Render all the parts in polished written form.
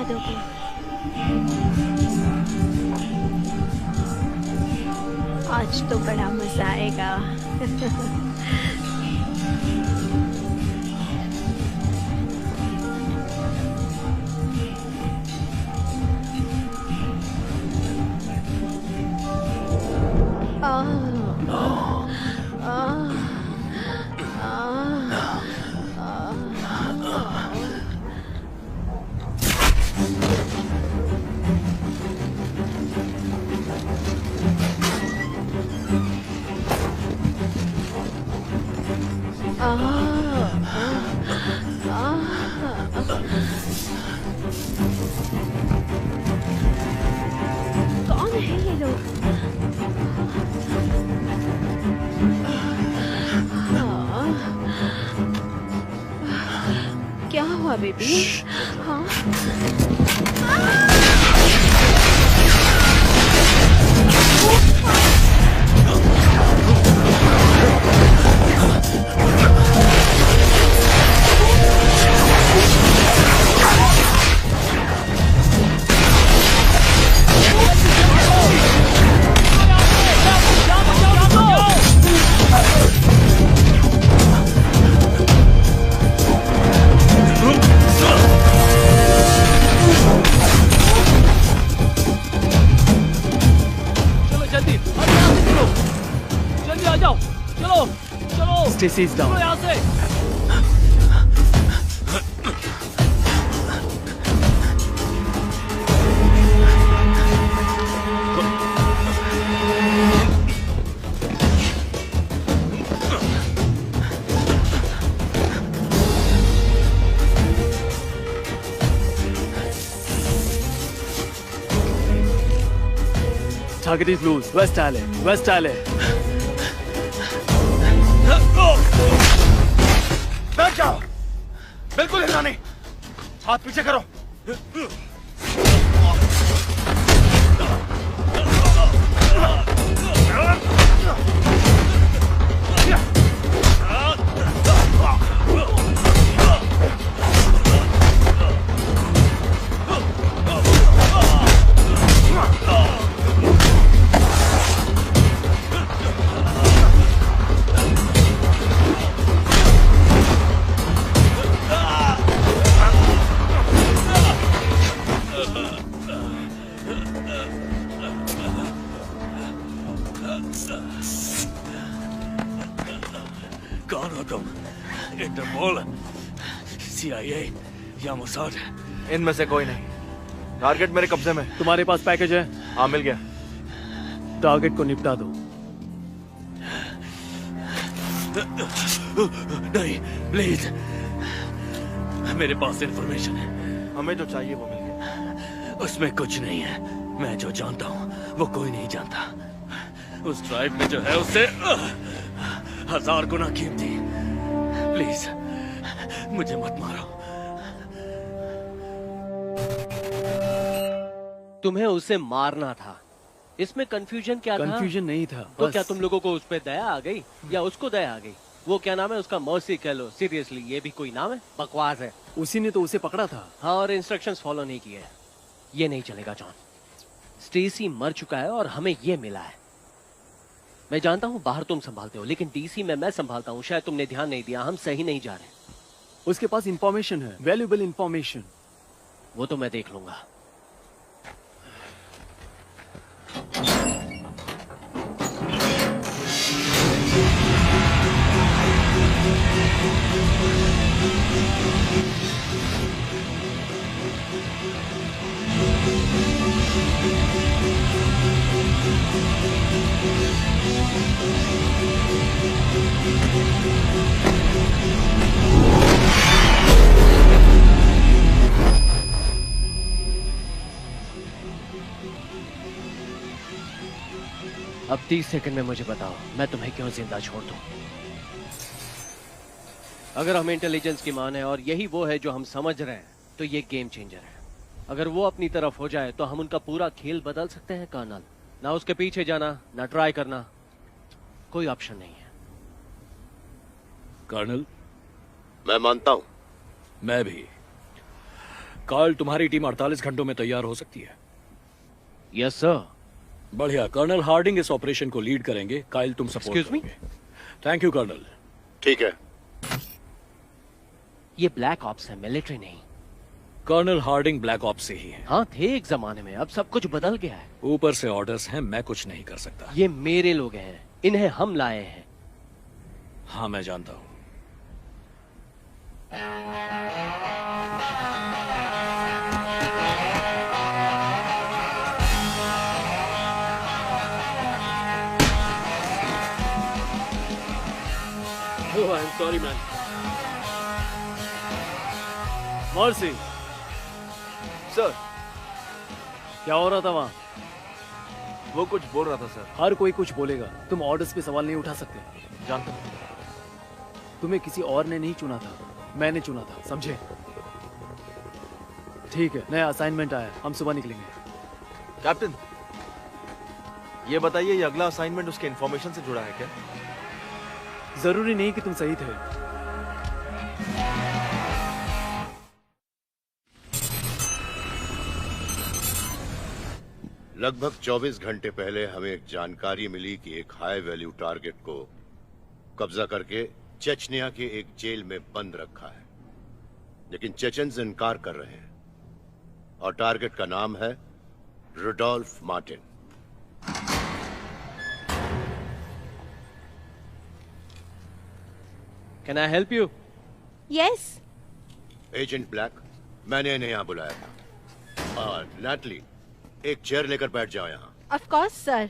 दोगे? आज तो बड़ा मजा आएगा। कौन है ये लोग? क्या हुआ बेबी? हाँ? Stacy is down. Target is loose. West alley. West alley. बैठ जाओ, बिल्कुल हिलना नहीं, हाथ पीछे करो। कौन हो तुम? इंटरपोल, CIA या मोसाद? इनमें से कोई नहीं। टारगेट मेरे कब्जे में। तुम्हारे पास पैकेज है? हाँ, मिल गया। टारगेट को निपटा दो। नहीं, प्लीज, मेरे पास इंफॉर्मेशन है। हमें जो चाहिए वो मिल गया। उसमें कुछ नहीं है। मैं जो जानता हूँ वो कोई नहीं जानता। उस ड्राइव में जो है उससे 1000 गुना कीमती। प्लीज, मुझे मत मारो। तुम्हें उसे मारना था। इसमें कंफ्यूजन क्या था? कंफ्यूजन नहीं था। तो क्या तुम लोगों को उस पे दया आ गई या उसको दया आ गई? वो क्या नाम है उसका? मर्सी कह लो। सीरियसली, ये भी कोई नाम है? बकवास है। उसी ने तो उसे पकड़ा था। हाँ, और इंस्ट्रक्शंस फॉलो नहीं किए। ये नहीं चलेगा जॉन। स्टेसी मर चुका है और हमें ये मिला है। मैं जानता हूँ बाहर तुम संभालते हो, लेकिन डीसी में मैं संभालता हूँ। शायद तुमने ध्यान नहीं दिया। हम सही नहीं जा रहे। उसके पास इंफॉर्मेशन है, वैल्यूएबल इंफॉर्मेशन। वो तो मैं देख लूंगा। अब 30 सेकंड में मुझे बताओ, मैं तुम्हें क्यों जिंदा छोड़ दूं? अगर हम इंटेलिजेंस की मान है और यही वो है जो हम समझ रहे हैं, तो ये गेम चेंजर है। अगर वो अपनी तरफ हो जाए तो हम उनका पूरा खेल बदल सकते हैं कर्नल। ना उसके पीछे जाना, ना ट्राई करना, कोई ऑप्शन नहीं है। कर्नल, मैं मानता हूं। मैं भी। कार्ल, तुम्हारी टीम 48 घंटों में तैयार हो सकती है। Yes sir. बढ़िया। कर्नल हार्डिंग इस ऑपरेशन को लीड करेंगे, काइल तुम सपोर्ट Excuse me? करोगे। Thank you colonel. ठीक है। ये ब्लैक ऑप्स है, मिलिट्री नहीं। कर्नल हार्डिंग ब्लैक ऑप्स से ही है। हाँ थे एक जमाने में, अब सब कुछ बदल गया है। ऊपर से ऑर्डर्स हैं, मैं कुछ नहीं कर सकता। ये मेरे लोग हैं, इन्हें हम लाए हैं। हाँ मैं जानता हूँ। Oh, I'm sorry, man. Mercy, sir, क्या हो रहा था वहाँ? वो कुछ बोल रहा था सर। हर कोई कुछ बोलेगा, तुम ऑर्डर्स पे सवाल नहीं उठा सकते। जानता हूँ। तुम्हें किसी और ने नहीं चुना था, मैंने चुना था, समझे? ठीक है, नया असाइनमेंट आया, हम सुबह निकलेंगे। कैप्टन, ये बताइए, ये अगला असाइनमेंट उसके इंफॉर्मेशन से जुड़ा है क्या? जरूरी नहीं कि तुम सही थे। लगभग 24 घंटे पहले हमें एक जानकारी मिली कि एक हाई वैल्यू टारगेट को कब्जा करके चेचनिया के एक जेल में बंद रखा है, लेकिन चेचन्स इनकार कर रहे हैं और टारगेट का नाम है Rudolph Martin. Can I help you? Yes. Agent Black, मैंने इन्हें यहाँ बुलाया था। और नैटली, एक चेयर लेकर बैठ जाओ यहाँ। Of course sir.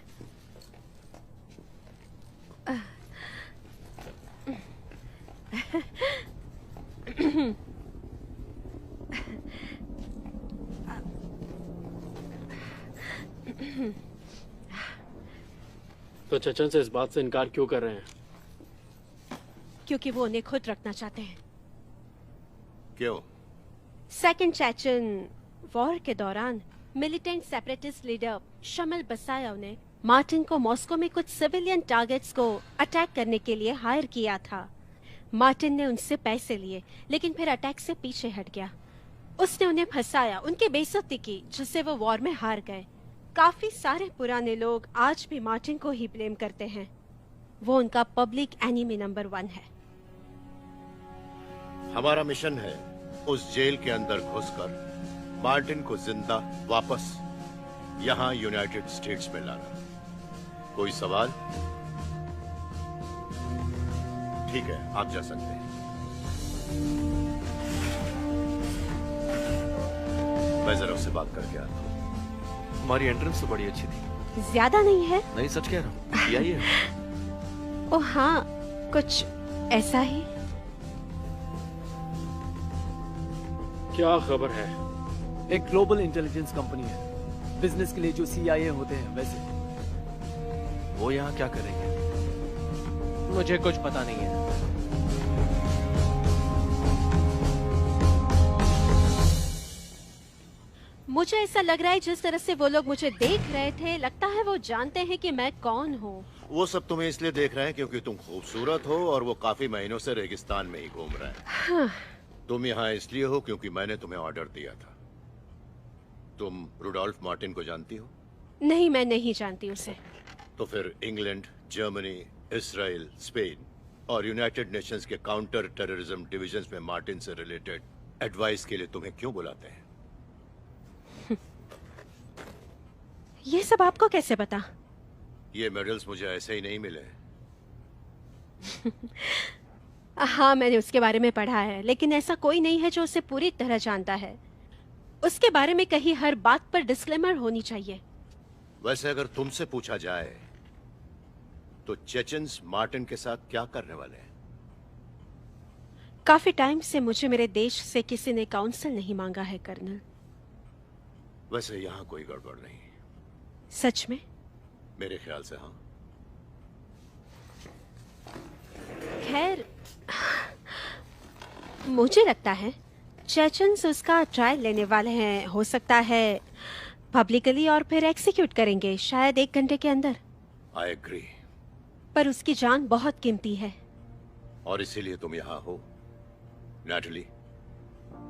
तो चचन से इस बात से इनकार क्यों कर रहे हैं? क्योंकि वो उन्हें खुद रखना चाहते हैं। क्यों? सेकंड चेचन वॉर के दौरान मिलिटेंट सेपरेटिस्ट लीडर शमल बसाया ने मार्टिन को मॉस्को में कुछ सिविलियन टारगेट्स को अटैक करने के लिए हायर किया था। मार्टिन ने उनसे पैसे लिए, लेकिन फिर अटैक से पीछे हट गया। उसने उन्हें फंसाया, उनकी बेइज्जती की, जिससे वो वॉर में हार गए। काफी सारे पुराने लोग आज भी मार्टिन को ही ब्लेम करते हैं। वो उनका पब्लिक एनिमी नंबर 1 है। हमारा मिशन है उस जेल के अंदर घुसकर मार्टिन को जिंदा वापस यहां यूनाइटेड स्टेट्स में लाना। कोई सवाल? ठीक है, आप जा सकते हैं। मैं जरा उससे बात करके आता हूं। हमारी एंट्रेंस तो बड़ी अच्छी थी। ज्यादा नहीं है? नहीं, सच कह रहा हूँ। यही है। ओ हाँ, कुछ ऐसा ही। क्या खबर है? एक ग्लोबल इंटेलिजेंस कंपनी है, बिजनेस के लिए जो CIA होते हैं वैसे। वो यहाँ क्या करेंगे? मुझे कुछ पता नहीं है। मुझे ऐसा लग रहा है जिस तरह से वो लोग मुझे देख रहे थे, लगता है वो जानते हैं कि मैं कौन हूँ। वो सब तुम्हें इसलिए देख रहे हैं क्योंकि तुम खूबसूरत हो और वो काफी महीनों से रेगिस्तान में ही घूम रहे हैं। तुम यहाँ इसलिए हो क्योंकि मैंने तुम्हें ऑर्डर दिया था। तुम रुडोल्फ मार्टिन को जानती हो? नहीं, मैं नहीं जानती उसे। तो फिर इंग्लैंड, जर्मनी, इजराइल, स्पेन और यूनाइटेड नेशंस के काउंटर टेररिज्म डिविजन्स में मार्टिन से रिलेटेड एडवाइस के लिए तुम्हें क्यों बुलाते हैं? ये सब आपको कैसे पता? ये मेडल्स मुझे ऐसे ही नहीं मिले। हाँ, मैंने उसके बारे में पढ़ा है, लेकिन ऐसा कोई नहीं है जो उसे पूरी तरह जानता है। उसके बारे में कहीं हर बात पर डिस्क्लेमर होनी चाहिए। वैसे अगर तुमसे पूछा जाए तो चेचन्स मार्टिन के साथ क्या करने वाले हैं? काफी टाइम से मुझे मेरे देश से किसी ने काउंसिल नहीं मांगा है कर्नल। वैसे यहाँ कोई गड़बड़ नहीं। सच में? मेरे ख्याल से हाँ। खैर, मुझे लगता है चेचन्स उसका ट्रायल लेने वाले हैं। हो सकता है पब्लिकली और फिर एग्जीक्यूट करेंगे, शायद 1 घंटे के अंदर। I agree. पर उसकी जान बहुत कीमती है। और इसीलिए तुम यहाँ हो। नैटली,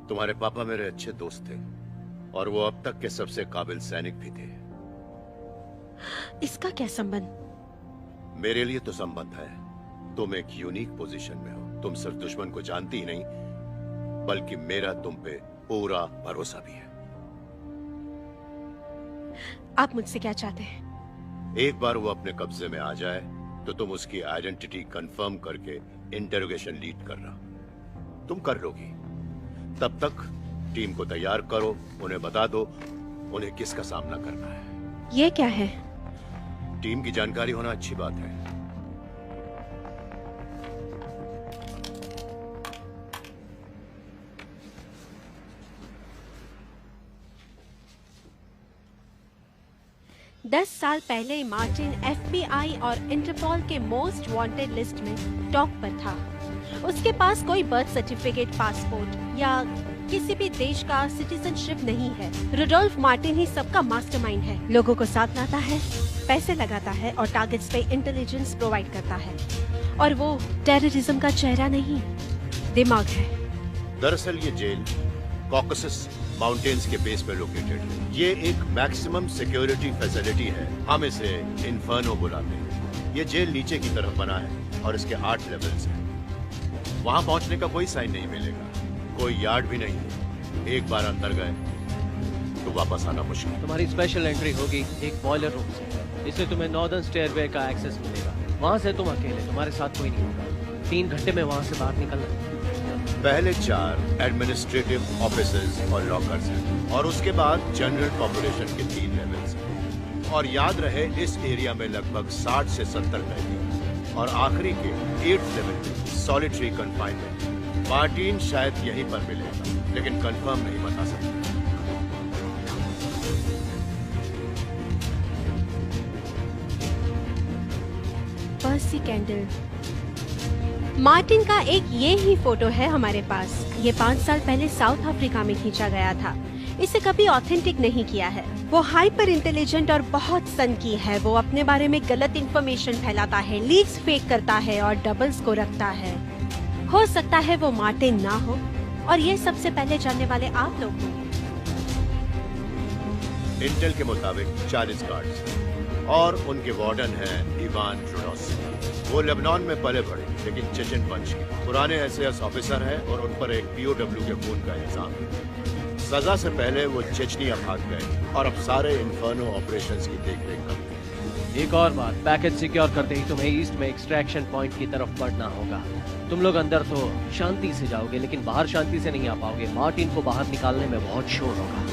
तुम्हारे पापा मेरे अच्छे दोस्त थे और वो अब तक के सबसे काबिल सैनिक भी थे। इसका क्या संबंध? मेरे लिए तो संबंध है। तुम एक यूनिक पोजीशन में हो। तुम सिर्फ दुश्मन को जानती ही नहीं, बल्कि मेरा तुम पे पूरा भरोसा भी है। आप मुझसे क्या चाहते हैं? एक बार वो अपने कब्जे में आ जाए तो तुम उसकी आइडेंटिटी कंफर्म करके इंटरोगेशन लीड करना। तुम कर लोगी। तब तक टीम को तैयार करो, उन्हें बता दो उन्हें किसका सामना करना है। ये क्या है? टीम की जानकारी होना अच्छी बात है। दस साल पहले मार्टिन FBI और इंटरपोल के मोस्ट वांटेड लिस्ट में टॉप पर था। उसके पास कोई बर्थ सर्टिफिकेट, पासपोर्ट या किसी भी देश का सिटीजनशिप नहीं है। रुडोल्फ मार्टिन ही सबका मास्टरमाइंड है। लोगों को साथ लाता है, पैसे लगाता है और टारगेट्स पे इंटेलिजेंस प्रोवाइड करता है। और वो टेररिज्म का चेहरा नहीं, दिमाग है। दरअसल ये जेल कॉकसस माउंटेन्स के बेस पे लोकेटेड है। ये एक मैक्सिमम सिक्योरिटी फैसिलिटी है। हम इसे इन्फर्नो बुलाते हैं। ये जेल नीचे की तरफ बना है और इसके 8 लेवल्स हैं। वहां पहुंचने का कोई साइन नहीं मिलेगा, कोई यार्ड भी नहीं है। एक बार अंदर गए तो वापस आना मुश्किल। तुम्हारी स्पेशल एंट्री होगी एक बॉयलर रूम से। इससे तुम्हें नॉर्दर्न स्टेयरवे का एक्सेस मिलेगा। वहाँ से तुम अकेले, तुम्हारे साथ कोई नहीं होगा। 3 घंटे में वहाँ से बाहर निकलना। पहले 4 एडमिनिस्ट्रेटिव ऑफिसर्स और लॉकर्स हैं और उसके बाद जनरल पॉपुलेशन के 3 लेवल्स हैं। और याद रहे इस एरिया में लगभग 60 से 70 कैदी और आखिरी के 8th लेवल में सॉलिटरी कन्फाइनमेंट। मार्टिन शायद यहीं पर मिलेगा, लेकिन कंफर्म नहीं बता सकता। पर्सी कैंडल। मार्टिन का एक ये ही फोटो है हमारे पास। ये 5 साल पहले साउथ अफ्रीका में खींचा गया था। इसे कभी ऑथेंटिक नहीं किया है। वो हाइपर इंटेलिजेंट और बहुत सनकी है। वो अपने बारे में गलत इंफॉर्मेशन फैलाता है, लीड्स फेक करता है और डबल्स को रखता है। हो सकता है वो मार्टिन ना हो और ये सबसे पहले जानने वाले आप लोग हो। इंटेल के मुताबिक 40 गार्ड्स और उनके वार्डन हैं इवान ट्रूडोस। वो लेबनान में पले बढ़े, लेकिन चेचन वंश के पुराने एसएस ऑफिसर हैं और उन पर एक POW के खून का इल्जाम है। सजा से पहले वो चेचनिया भाग गए और अब सारे इन्फर्नो ऑपरेशंस की देखरेख करते हैं। एक और बात, पैकेज सिक्योर करते ही तुम्हें ईस्ट में एक्सट्रैक्शन पॉइंट की तरफ बढ़ना होगा। तुम लोग अंदर तो शांति से जाओगे, लेकिन बाहर शांति से नहीं आ पाओगे। मार्टिन को बाहर निकालने में बहुत शोर होगा।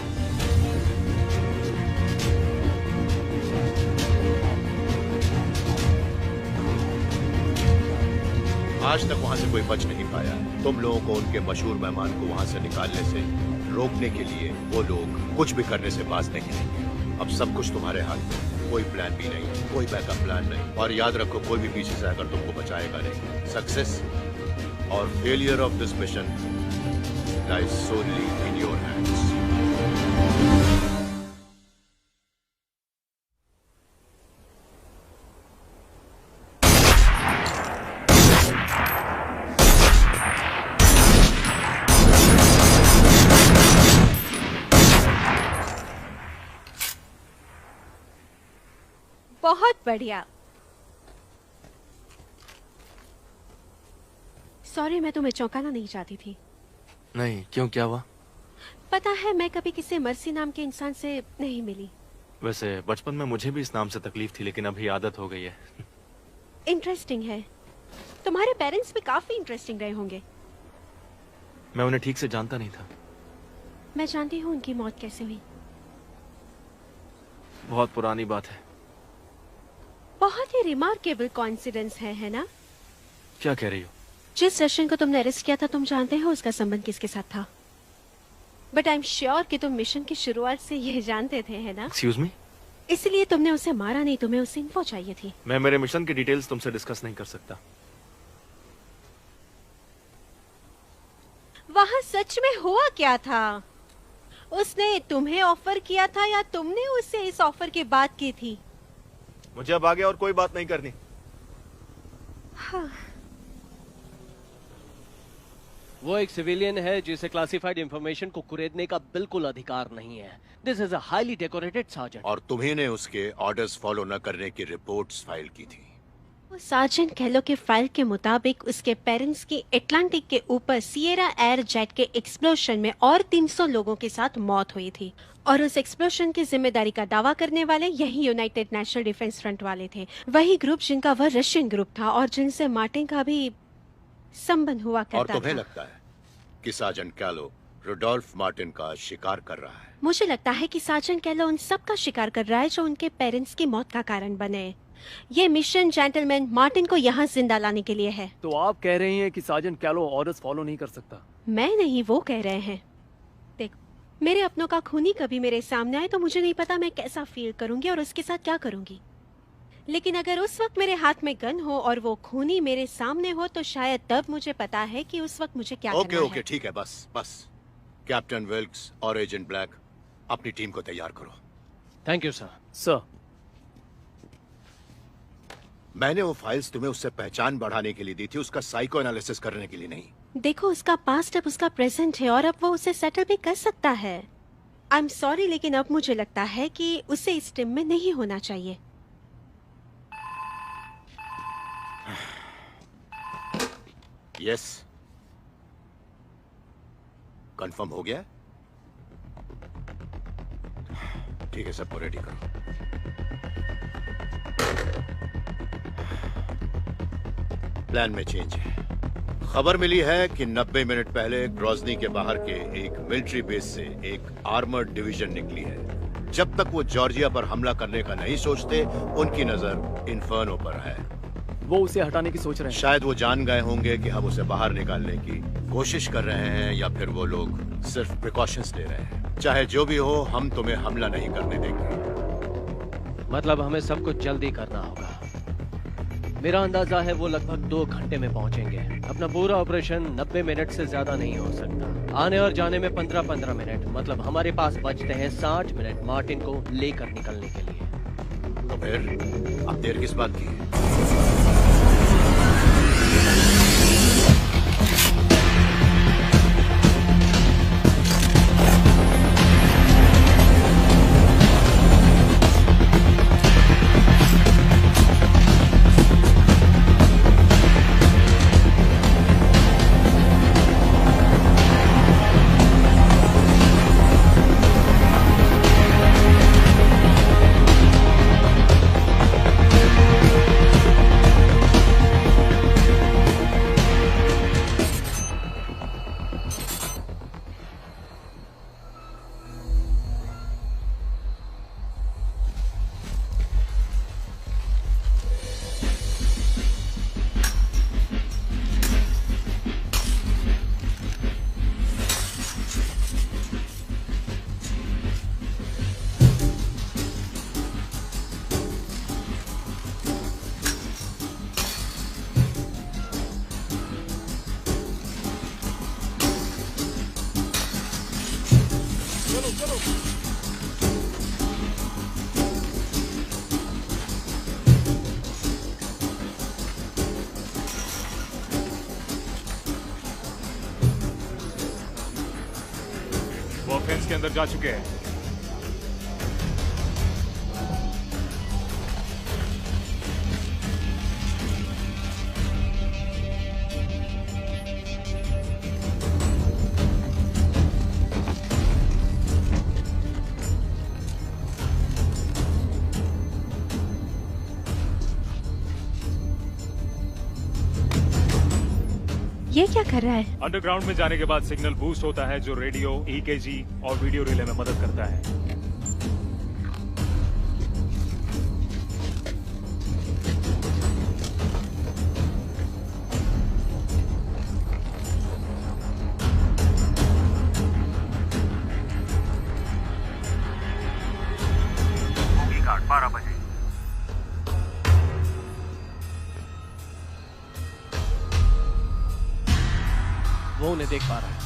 आज तक वहां से कोई बच नहीं पाया। तुम लोगों को उनके मशहूर मेहमान को वहां से निकालने से रोकने के लिए वो लोग कुछ भी करने से बाज नहीं आएंगे। अब सब कुछ तुम्हारे हाथ में। कोई प्लान भी नहीं, कोई बैकअप प्लान नहीं। और याद रखो, कोई भी पीछे से आकर तुमको बचाएगा नहीं। सक्सेस और failure of this mission lies solely in your hands. बहुत बढ़िया। सॉरी, मैं तुम्हें चौंकाना नहीं चाहती थी। नहीं, क्यों, क्या हुआ? पता है, मैं कभी किसी मर्सी नाम के इंसान से नहीं मिली। वैसे बचपन में मुझे भी इस नाम से तकलीफ थी, लेकिन अभी आदत हो गई है। इंटरेस्टिंग है। तुम्हारे पेरेंट्स भी काफी इंटरेस्टिंग रहे होंगे। मैं उन्हें ठीक से जानता नहीं था। मैं जानती हूँ उनकी मौत कैसे हुई। बहुत पुरानी बात है। बहुत ही रिमार्केबल कॉइंसिडेंस है ना? क्या कह रही हो? जिस रशियन को तुमने अरेस्ट किया था, तुम जानते हो उसका संबंध किसके साथ था? बट आई एम श्योर कि तुम मिशन की शुरुआत से ये जानते थे, है ना? Excuse me? इसलिए तुमने उसे मारा नहीं, तुम्हें उससे इन्फो चाहिए थी। मैं मेरे मिशन की डिटेल्स तुमसे डिस्कस नहीं कर सकता। वहाँ सच में हुआ क्या था? उसने तुम्हें ऑफर किया था या तुमने उससे इस ऑफर की बात की थी? मुझे अब आगे और कोई बात नहीं करनी। हाँ। वो एक सिविलियन है जिसे क्लासिफाइड इंफॉर्मेशन को कुरेदने का बिल्कुल अधिकार नहीं है। This is a highly decorated sergeant. और तुम्ही ने उसके ऑर्डर्स फॉलो न करने की रिपोर्ट्स फाइल की थी। सार्जेंट कैलो के फाइल के मुताबिक उसके पेरेंट्स की अटलांटिक के ऊपर सिएरा एयर जेट के एक्सप्लोशन में और 300 लोगों के साथ मौत हुई थी, और उस एक्सप्लोशन की जिम्मेदारी का दावा करने वाले यही यूनाइटेड नेशनल डिफेंस फ्रंट वाले थे, वही ग्रुप जिनका वह रशियन ग्रुप था और जिनसे मार्टिन का भी संबंध हुआ करता और तुम्हें था। लगता है कि सार्जेंट कैलो रुडोल्फ मार्टिन का शिकार कर रहा है? मुझे लगता है कि सार्जेंट कैलो उन सब का शिकार कर रहा है जो उनके पेरेंट्स की मौत का कारण बने। ये मिशन जेंटलमैन मार्टिन को यहाँ जिंदा लाने के लिए है। तो आप कह रहे हैं कि सार्जेंट कैलो ऑर्डर्स फॉलो नहीं कर सकता? मैं नहीं, वो कह रहे हैं। देखो, मेरे अपनों का खूनी कभी मेरे सामने आए तो मुझे नहीं पता मैं कैसा फील करूंगी और उसके साथ क्या करूंगी, लेकिन अगर उस वक्त मेरे हाथ में गन हो और वो खूनी मेरे सामने हो तो शायद तब मुझे पता है कि उस वक्त मुझे क्या करना है। ओके, ठीक है, बस। कैप्टन विल्क्स और एजेंट ब्लैक, अपनी टीम को तैयार करो। Thank you sir. सर, मैंने वो फाइल्स तुम्हें उससे पहचान बढ़ाने के लिए दी थी, उसका साइको एनालिसिस करने के लिए नहीं। देखो, उसका पास्ट अब उसका प्रेजेंट है और अब वो उसे सेटल भी कर सकता है। आई एम सॉरी, लेकिन अब मुझे लगता है कि उसे इस टीम में नहीं होना चाहिए। यस, कंफर्म हो गया? ठीक है, सबको रेडी करो। प्लान में चेंज है। खबर मिली है कि 90 मिनट पहले ग्रोजनी के बाहर के एक मिलिट्री बेस से एक आर्मर्ड डिवीजन निकली है। जब तक वो जॉर्जिया पर हमला करने का नहीं सोचते, उनकी नजर इन्फर्नो पर है। वो उसे हटाने की सोच रहे हैं। शायद वो जान गए होंगे कि हम उसे बाहर निकालने की कोशिश कर रहे हैं, या फिर वो लोग सिर्फ प्रिकॉशंस ले रहे हैं। चाहे जो भी हो, हम तुम्हें हमला नहीं करने देंगे। मतलब हमें सब कुछ जल्दी करना होगा। मेरा अंदाजा है वो लगभग 2 घंटे में पहुंचेंगे। अपना पूरा ऑपरेशन 90 मिनट से ज्यादा नहीं हो सकता। आने और जाने में 15-15 मिनट, मतलब हमारे पास बचते हैं 60 मिनट मार्टिन को लेकर निकलने के लिए। तो फिर अब देर किस बात की है? वो फेंस के अंदर जा चुके हैं। ये क्या कर रहा है? अंडरग्राउंड में जाने के बाद सिग्नल बूस्ट होता है जो रेडियो, ईकेजी और वीडियो रिले में मदद करता है। होगी 12 बजे। वो उन्हें देख पा रहा है।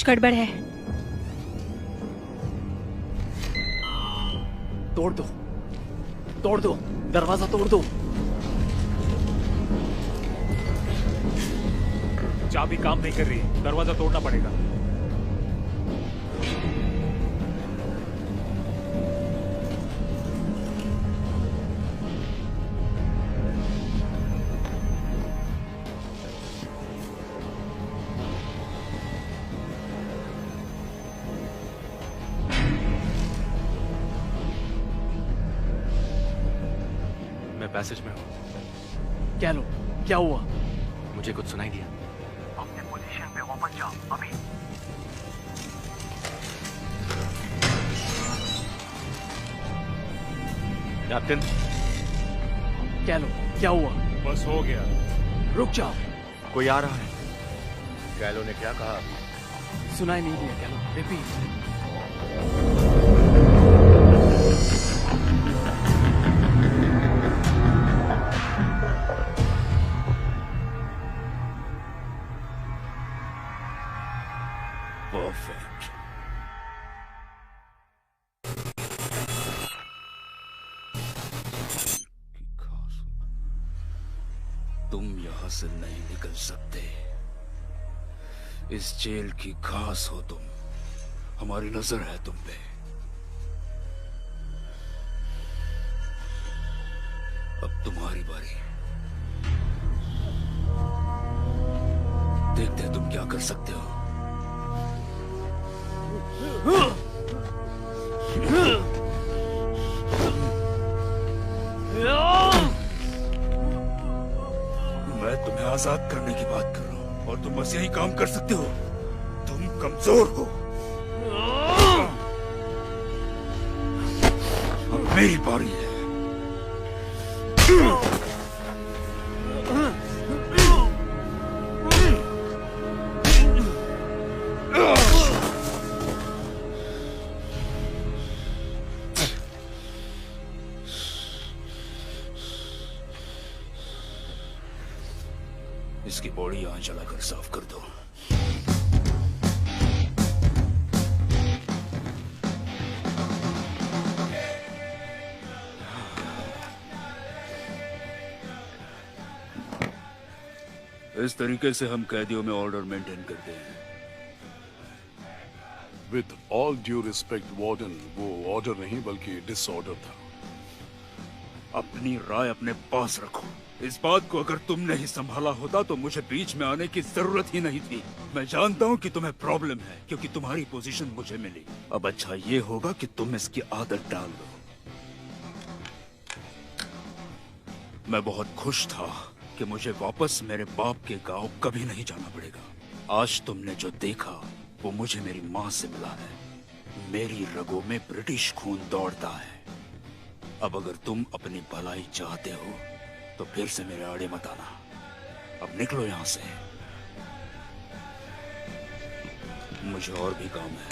कुछ गड़बड़ है। तोड़ दो, तोड़ दो, दरवाजा तोड़ दो। चाबी काम नहीं कर रही, दरवाजा तोड़ना पड़ेगा। मैं पैसेज में हूं। क्या लो, क्या हुआ? मुझे कुछ सुनाई दिया। अपने पोजीशन पे वापस जाओ अभी। कैप्टन, क्या लो, क्या हुआ? बस हो गया। रुक जाओ। कोई आ रहा है। कैलो ने क्या कहा? सुनाई नहीं दिया। क्या लो, रिपीट। परफेक्ट। तुम यहां से नहीं निकल सकते। इस जेल की घास हो तुम। हमारी नजर है तुम पे। अब तुम्हारी बारी। देखते हैं तुम क्या कर सकते हो। मैं तुम्हें आजाद करने की बात कर रहा हूं और तुम बस यही काम कर सकते हो। तुम कमजोर हो। अब मेरी बारी है। इसकी बॉडी यहां जलाकर साफ कर दो। इस तरीके से हम कैदियों में ऑर्डर मेंटेन करते हैं। With all due respect warden, वो ऑर्डर नहीं बल्कि डिसऑर्डर था। अपनी राय अपने पास रखो। इस बात को अगर तुमने ही संभाला होता तो मुझे बीच में आने की जरूरत ही नहीं थी। मैं जानता हूँ कि तुम्हें प्रॉब्लम है क्योंकि तुम्हारी पोजीशन मुझे मिली। अब अच्छा ये होगा कि तुम इसकी आदत डाल दो। मैं बहुत खुश था कि मुझे वापस मेरे बाप के गांव कभी नहीं जाना पड़ेगा। आज तुमने जो देखा वो मुझे मेरी माँ से मिला है। मेरी रगों में ब्रिटिश खून दौड़ता है। अब अगर तुम अपनी भलाई चाहते हो तो फिर से मेरे आड़े मत आना। अब निकलो यहां से। मुझे और भी काम है।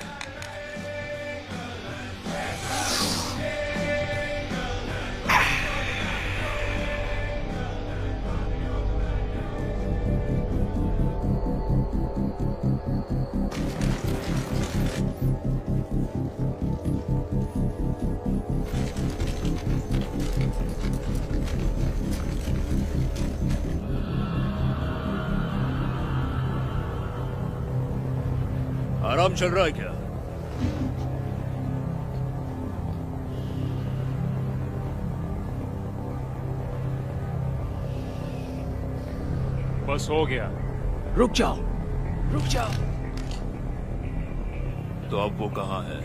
आराम चल रहा है क्या? बस हो गया। रुक जाओ, रुक जाओ। तो अब वो कहाँ है?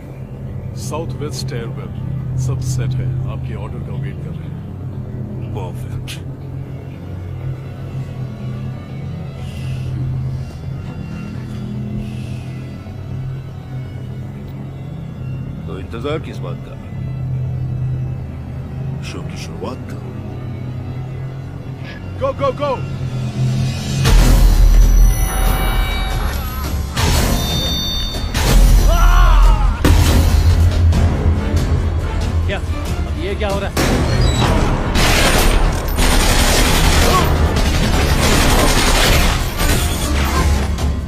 South west stairwell. सब सेट है, आपके ऑर्डर का वेट कर रहे हैं। परफेक्ट। तो इंतजार किस बात का? शो की शुरुआत करो। गो गो गो। क्या ये क्या हो रहा है?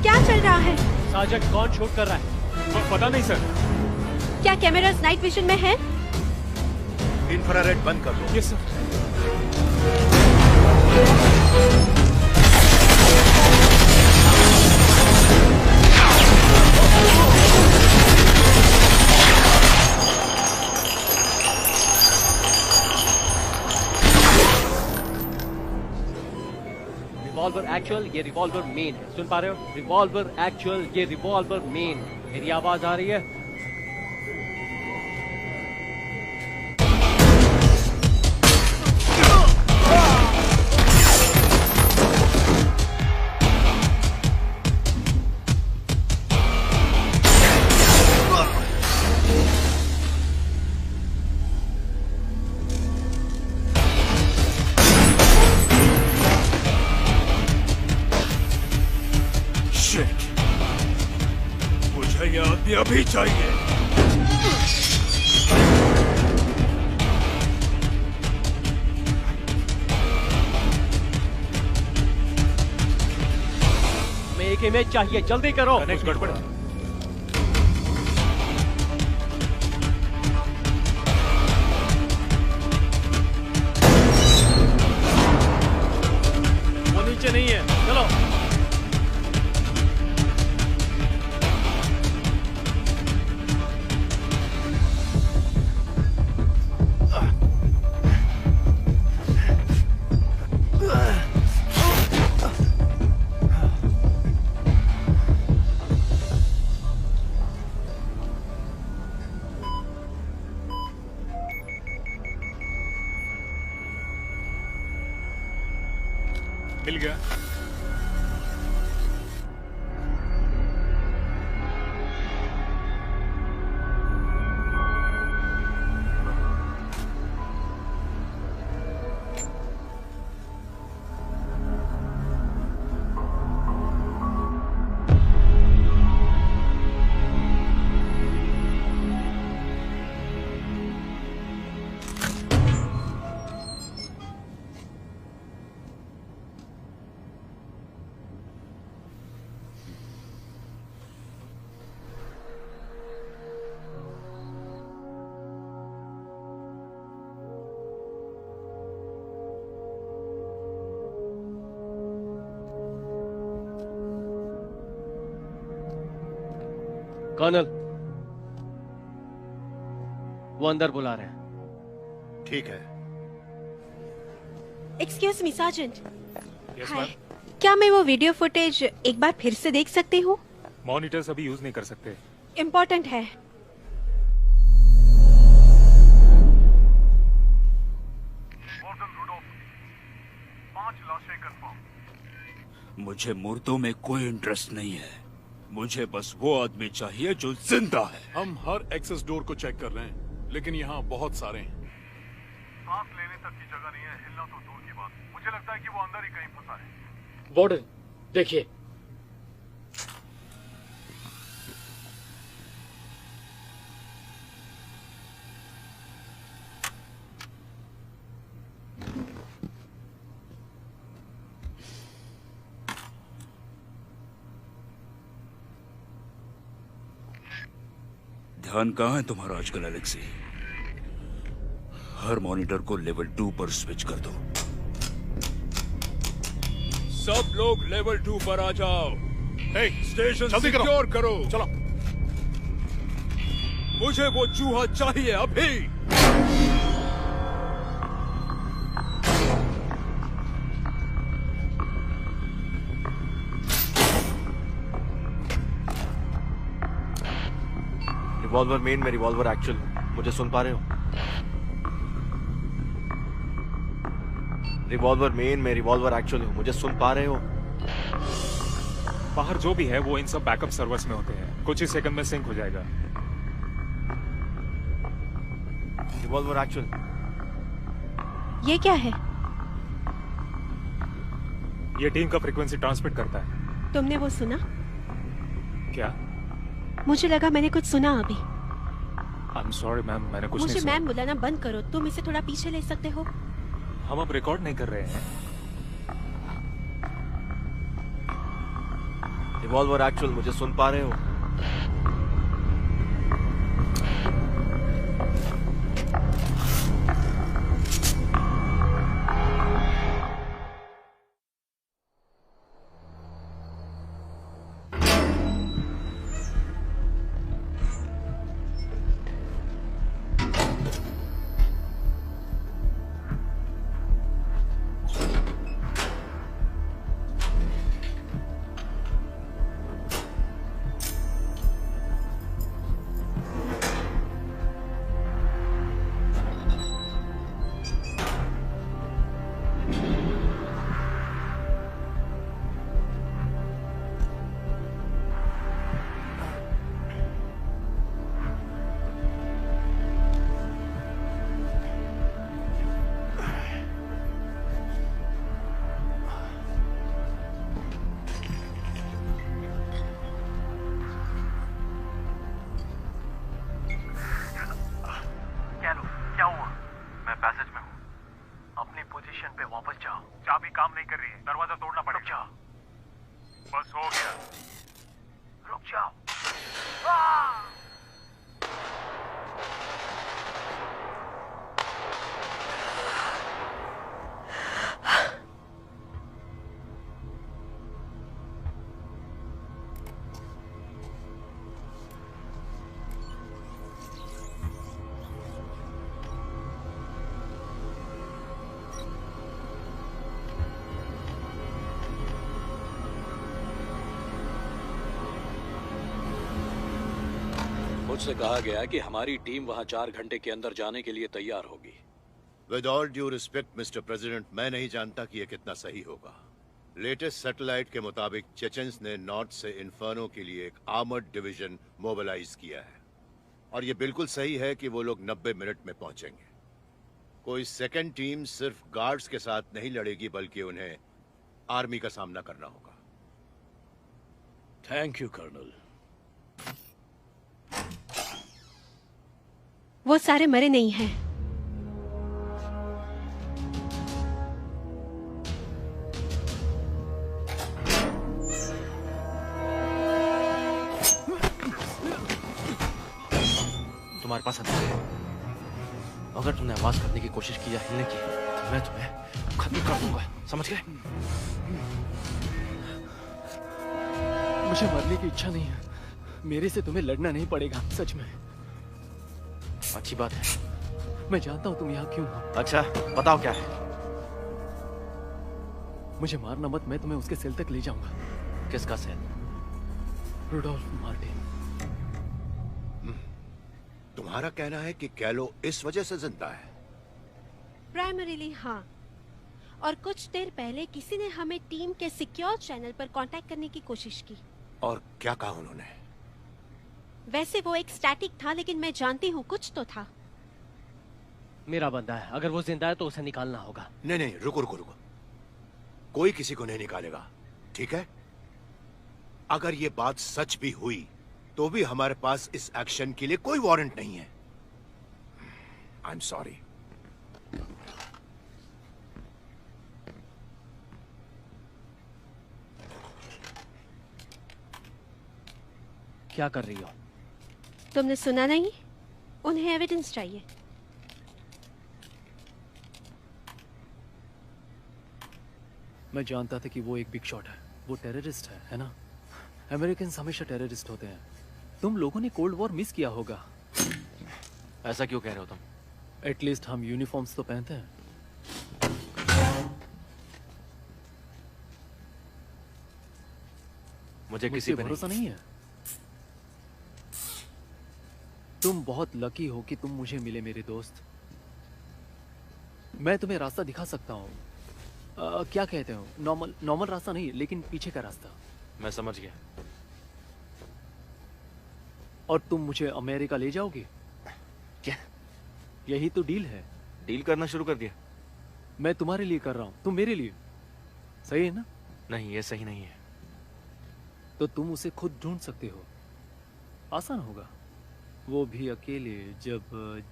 क्या चल रहा है? साजन कौन शूट कर रहा है? पता नहीं सर। क्या कैमरास नाइट विजन में है? इंफ्रारेड बंद कर दो। Yes sir. रिवॉल्वर एक्चुअल, ये रिवॉल्वर मेन है। सुन पा रहे हो? रिवॉल्वर एक्चुअल, ये रिवॉल्वर मेन। मेरी आवाज आ रही है? मुझे ये आदमी अभी चाहिए। हमें एक इमेज चाहिए, जल्दी करो। कुछ गड़बड़ है। वो नीचे नहीं है, चलो। मिल गया। कर्नल, वो अंदर बुला रहे हैं। ठीक है। Excuse me sergeant. Yes hi, ma'am. क्या मैं वो वीडियो फुटेज एक बार फिर से देख सकती हूँ? मॉनिटर्स अभी यूज नहीं कर सकते। इम्पोर्टेंट है। मुझे मुर्दों में कोई इंटरेस्ट नहीं है। मुझे बस वो आदमी चाहिए जो जिंदा है। हम हर एक्सेस डोर को चेक कर रहे हैं, लेकिन यहाँ बहुत सारे हैं। सांस लेने तक की जगह नहीं है, हिलना तो दूर की बात। मुझे लगता है कि वो अंदर ही कहीं फंसा है। वार्डन, देखिए। ध्यान कहाँ है तुम्हारा आजकल एलेक्सी? हर मॉनिटर को लेवल 2 पर स्विच कर दो। सब लोग लेवल 2 पर आ जाओ। स्टेशन सिक्योर करो। चलो। मुझे वो चूहा चाहिए अभी। रिवॉल्वर मेन में रिवॉल्वर एक्चुअल। मुझे सुन पा रहे हो? रिवॉल्वर मेन में रिवॉल्वर एक्चुअल हो। मुझे सुन पा रहे हो? बाहर जो भी है वो इन सब बैकअप सर्वर्स में होते हैं। कुछ ही सेकंड में सिंक हो जाएगा। Revolver actual. ये क्या है? ये टीम का फ्रीक्वेंसी ट्रांसमिट करता है। तुमने वो सुना? क्या? मुझे लगा मैंने कुछ सुना अभी। आई एम सॉरी मैम, मैंने कुछ मुझे नहीं सुना। मैम बुलाना बंद करो। तुम इसे थोड़ा पीछे ले सकते हो? हम अब रिकॉर्ड नहीं कर रहे हैं। रिवॉल्वर एक्चुअल, मुझे सुन पा रहे हो? मुझसे कहा गया कि हमारी टीम वहां 4 घंटे के अंदर जाने के लिए तैयार होगी। With all due respect mister president, मैं नहीं जानता कि यह कितना सही होगा। लेटेस्ट सैटेलाइट के मुताबिक चेचन्स ने नॉर्थ से इन्फर्नो के लिए एक आर्मर्ड डिवीजन मोबिलाइज किया है और यह बिल्कुल सही है कि वो लोग 90 मिनट में पहुंचेंगे। कोई सेकंड टीम सिर्फ गार्ड्स के साथ नहीं लड़ेगी, बल्कि उन्हें आर्मी का सामना करना होगा। Thank you colonel. वो सारे मरे नहीं हैं। तुम्हारे पास हथियार है। अगर तुमने आवाज करने की कोशिश की या हिलने की तो मैं तुम्हें खत्म कर दूंगा, समझ गए? मुझे मरने की इच्छा नहीं है। मेरे से तुम्हें लड़ना नहीं पड़ेगा, सच में। अच्छी बात है। मैं जानता हूं तुम यहाँ क्यों हो। अच्छा, बताओ क्या है? मुझे मारना मत, मैं तुम्हें उसके सेल तक ले जाऊंगा। किसका सेल? Rudolf Martin. तुम्हारा कहना है कि कैलो इस वजह से जिंदा है? प्राइमरीली हाँ, और कुछ देर पहले किसी ने हमें टीम के सिक्योर चैनल पर कांटेक्ट करने की कोशिश की। और क्या कहा उन्होंने? वैसे वो एक स्टैटिक था, लेकिन मैं जानती हूँ कुछ तो था। मेरा बंदा है, अगर वो जिंदा है तो उसे निकालना होगा। नहीं नहीं, रुको रुको रुको। कोई किसी को नहीं निकालेगा, ठीक है? अगर ये बात सच भी हुई तो भी हमारे पास इस एक्शन के लिए कोई वारंट नहीं है। आई एम सॉरी। क्या कर रही हो? तुमने सुना नहीं? उन्हें एविडेंस चाहिए। मैं जानता था कि वो एक बिग शॉट है। वो टेररिस्ट है ना? अमेरिकन हमेशा टेररिस्ट होते हैं। तुम लोगों ने कोल्ड वॉर मिस किया होगा। ऐसा क्यों कह रहे हो तुम? एटलीस्ट हम यूनिफॉर्म्स तो पहनते हैं। मुझे किसी पे भरोसा नहीं है। तुम बहुत लकी हो कि तुम मुझे मिले मेरे दोस्त। मैं तुम्हें रास्ता दिखा सकता हूँ। क्या कहते हो? नॉर्मल रास्ता नहीं, लेकिन पीछे का रास्ता। मैं समझ गया। और तुम मुझे अमेरिका ले जाओगे? क्या? यही तो डील है। डील करना शुरू कर दिया? मैं तुम्हारे लिए कर रहा हूँ, तुम मेरे लिए। सही है ना? नहीं, ये सही नहीं है। तो तुम उसे खुद ढूंढ सकते हो। आसान होगा, वो भी अकेले, जब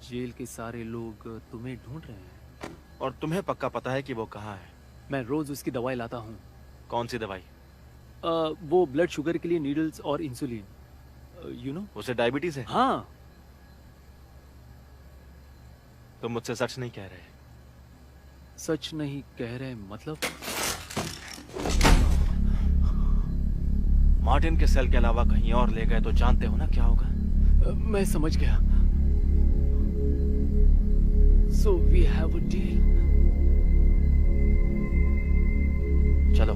जेल के सारे लोग तुम्हें ढूंढ रहे हैं। और तुम्हें पक्का पता है कि वो कहाँ है? मैं रोज उसकी दवाई लाता हूँ। कौन सी दवाई? वो ब्लड शुगर के लिए नीडल्स और इंसुलिन, यू नो। उसे डायबिटीज है? हाँ। तुम मुझसे सच नहीं कह रहे? सच नहीं कह रहे मतलब? मार्टिन के सेल के अलावा कहीं और ले गए तो जानते हो ना क्या होगा? मैं समझ गया। So we have a deal. चलो।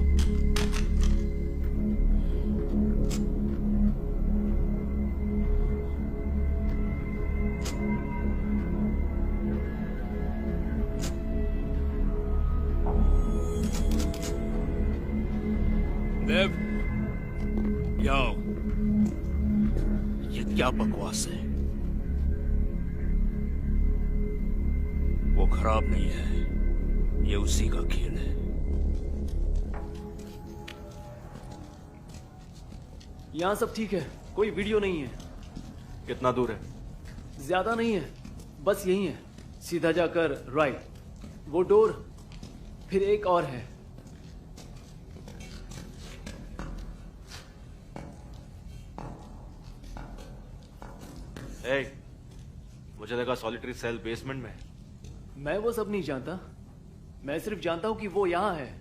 देव, याओ, ये क्या बकवास है? वो खराब नहीं है, ये उसी का खेल है। यहाँ सब ठीक है, कोई वीडियो नहीं है। कितना दूर है? ज्यादा नहीं है, बस यही है। सीधा जाकर राइट, वो डोर, फिर एक और है। मुझे लगा सॉलिटरी सेल बेसमेंट में। मैं वो सब नहीं जानता, मैं सिर्फ जानता हूं कि वो यहां है।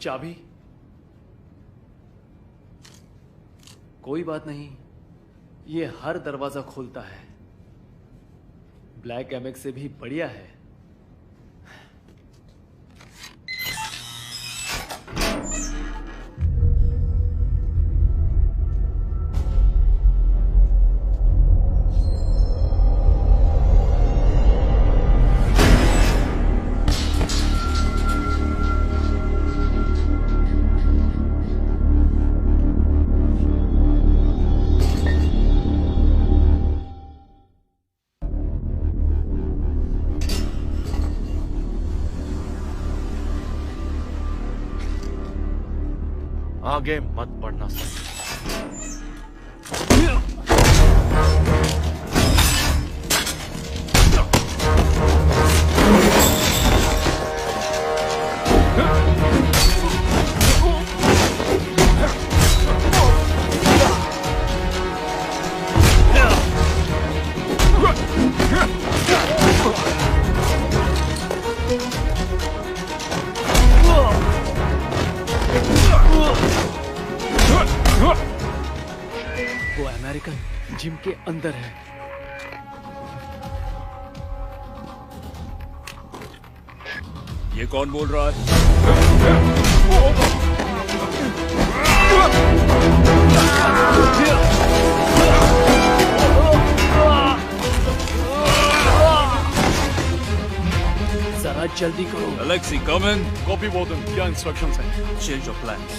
चाबी? कोई बात नहीं, ये हर दरवाजा खोलता है। ब्लैक एमएक्स से भी बढ़िया है। आगे मत बढ़ना सर। जिम के अंदर है। ये कौन बोल रहा है? जरा जल्दी करो। Alexi, come in. Copy warden, क्या इंस्ट्रक्शंस हैं? Change your plans.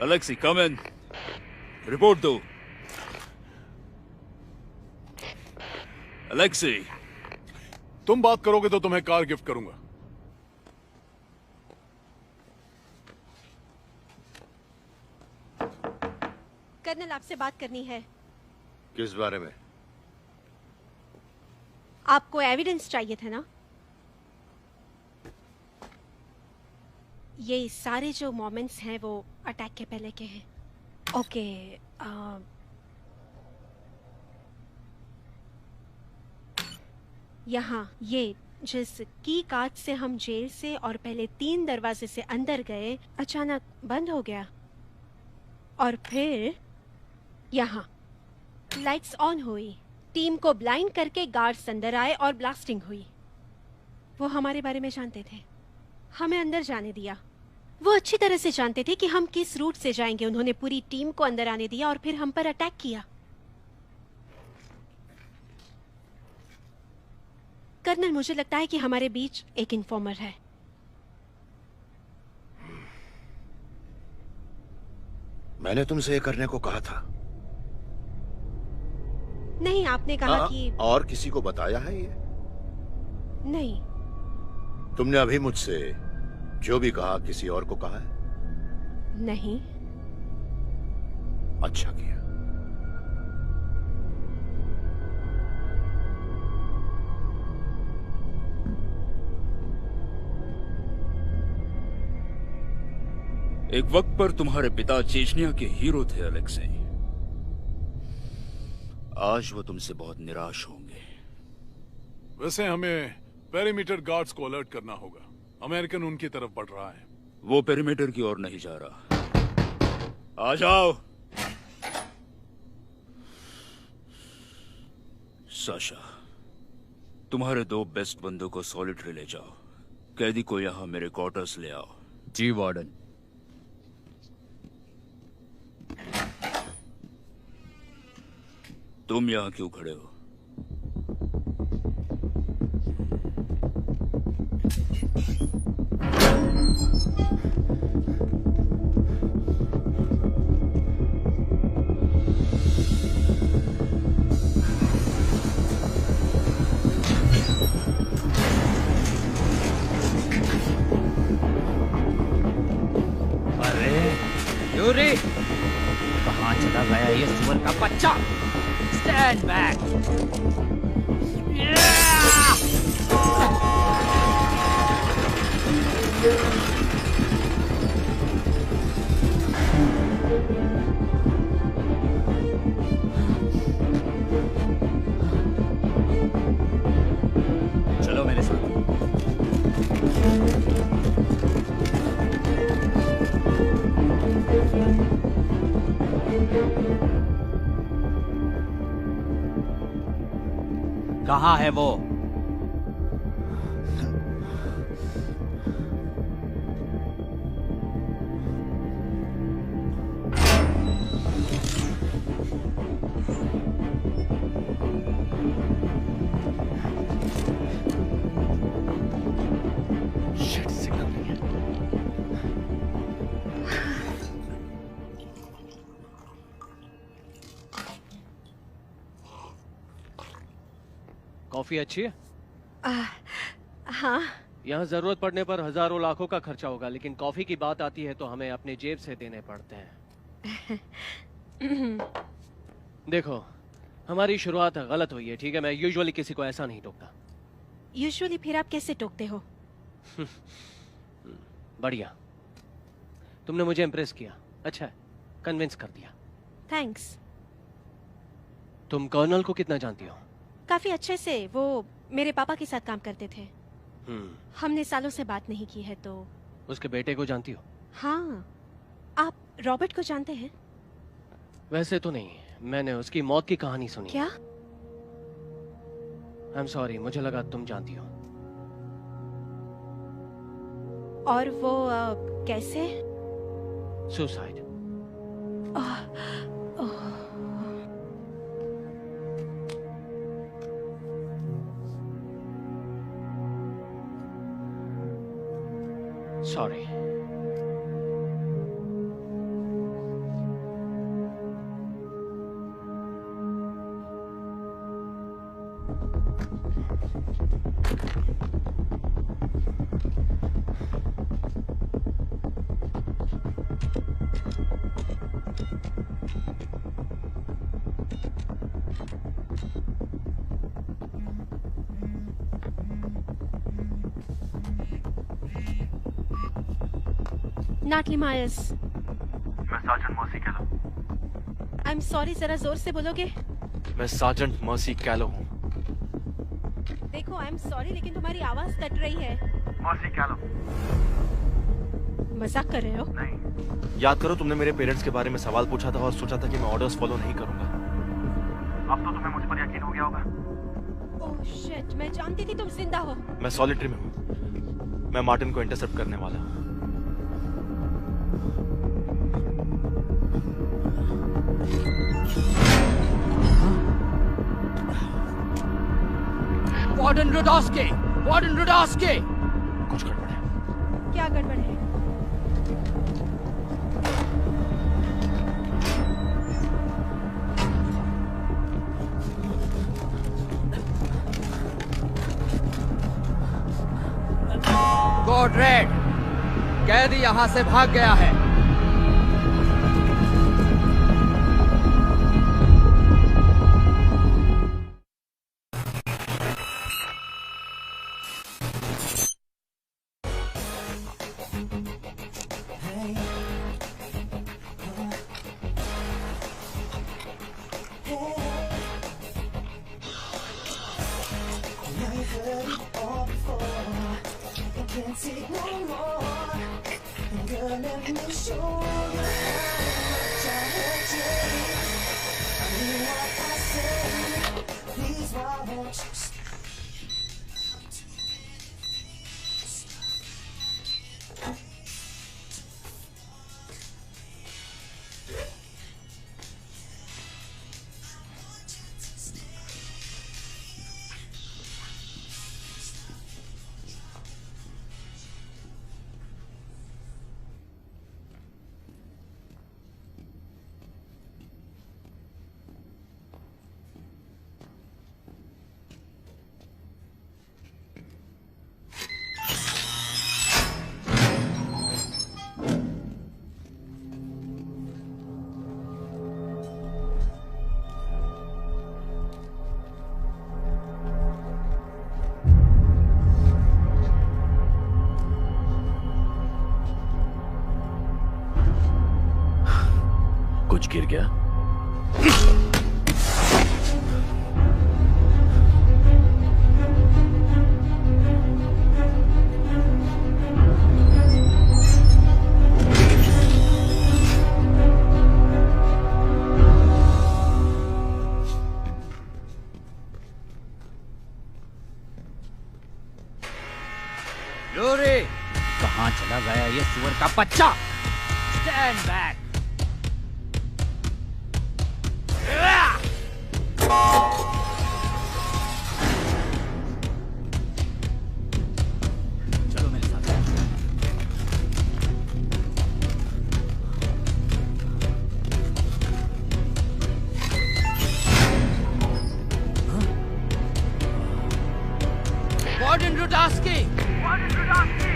Alexei come in. Report दो। अलेक्सी, तुम बात करोगे तो तुम्हें कार गिफ्ट करूंगा। कर्नल, आपसे बात करनी है। किस बारे में? आपको एविडेंस चाहिए था ना? ये सारे जो मोमेंट्स हैं वो अटैक के पहले के हैं। ओके, यहाँ ये जिस की कार्ड से हम जेल से और पहले 3 दरवाजे से अंदर गए, अचानक बंद हो गया। और फिर यहाँ लाइट्स ऑन हुई, टीम को ब्लाइंड करके गार्ड्स अंदर आए और ब्लास्टिंग हुई। वो हमारे बारे में जानते थे, हमें अंदर जाने दिया। वो अच्छी तरह से जानते थे कि हम किस रूट से जाएंगे। उन्होंने पूरी टीम को अंदर आने दिया और फिर हम पर अटैक किया। कर्नल, मुझे लगता है कि हमारे बीच एक इन्फॉर्मर है। मैंने तुमसे ये करने को कहा था। नहीं, आपने कहा कि और किसी को बताया है ये? नहीं। तुमने अभी मुझसे जो भी कहा किसी और को कहा है? नहीं। अच्छा किया। एक वक्त पर तुम्हारे पिता चेचनिया के हीरो थे अलेक्सी। आज वो तुमसे बहुत निराश होंगे। वैसे हमें पेरीमीटर गार्ड्स को अलर्ट करना होगा। अमेरिकन उनकी तरफ बढ़ रहा है। वो पेरीमीटर की ओर नहीं जा रहा। आ जाओ। साशा, तुम्हारे 2 बेस्ट बंदों को सॉलिटरी ले जाओ। कैदी को यहाँ मेरे क्वार्टर्स ले आओ। जी वार्डन। तुम यहाँ क्यों खड़े हो? अरे यूरी, कहाँ चला गया ये सुअर का बच्चा? Stand back! चलो मेरे साथ। कहाँ है वो? Shit, सिग्नल नहीं है। कॉफी अच्छी है? हाँ। यहाँ जरूरत पड़ने पर हजारों लाखों का खर्चा होगा, लेकिन कॉफी की बात आती है तो हमें अपने जेब से देने पड़ते हैं। देखो, हमारी शुरुआत गलत हुई है, ठीक है? मैं यूजुअली किसी को ऐसा नहीं टोकता। यूजुअली फिर आप कैसे टोकते हो? बढ़िया, तुमने मुझे इम्प्रेस किया। अच्छा है, कन्विंस कर दिया। थैंक्स। तुम कर्नल को कितना जानती हो? काफी अच्छे से। वो मेरे पापा के साथ काम करते थे। हमने सालों से बात नहीं की है। तो उसके बेटे को जानती हो? हाँ। आप रॉबर्ट को जानते हैं? वैसे तो नहीं, मैंने उसकी मौत की कहानी सुनी। क्या? आई एम सॉरी, मुझे लगा तुम जानती हो। और वो कैसे? सुसाइड। सॉरी। नाटली मायर्स। मैं सार्जेंट मर्सी कैलो। आई एम सॉरी, जरा जोर से बोलोगे? मैं सार्जेंट मर्सी कैलो हूँ। देखो, आई एम सॉरी लेकिन तुम्हारी आवाज कट रही है। मर्सी कैलो। मजाक कर रहे हो? नहीं। याद करो, तुमने मेरे पेरेंट्स के बारे में सवाल पूछा था और सोचा था कि मैं ऑर्डर्स फॉलो नहीं करूंगा। अब तो तुम्हें मुझ पर यकीन हो गया होगा। ओह शिट, मैं जानती थी तुम जिंदा हो। मैं सॉलिटरी में हूँ। मैं मार्टिन को इंटरसेप्ट करने वाला हूँ। वार्डन रुडोस्की! वार्डन रुडोस्की! कुछ गड़बड़ है। क्या गड़बड़ है? कोड रेड, कैदी यहां से भाग गया है। कुछ गिर गया? यूरी, कहां चला गया ये सुअर का बच्चा? Stand back. चलो मेरे साथ। वार्डन रुडोस्की! वार्डन रुडोस्की!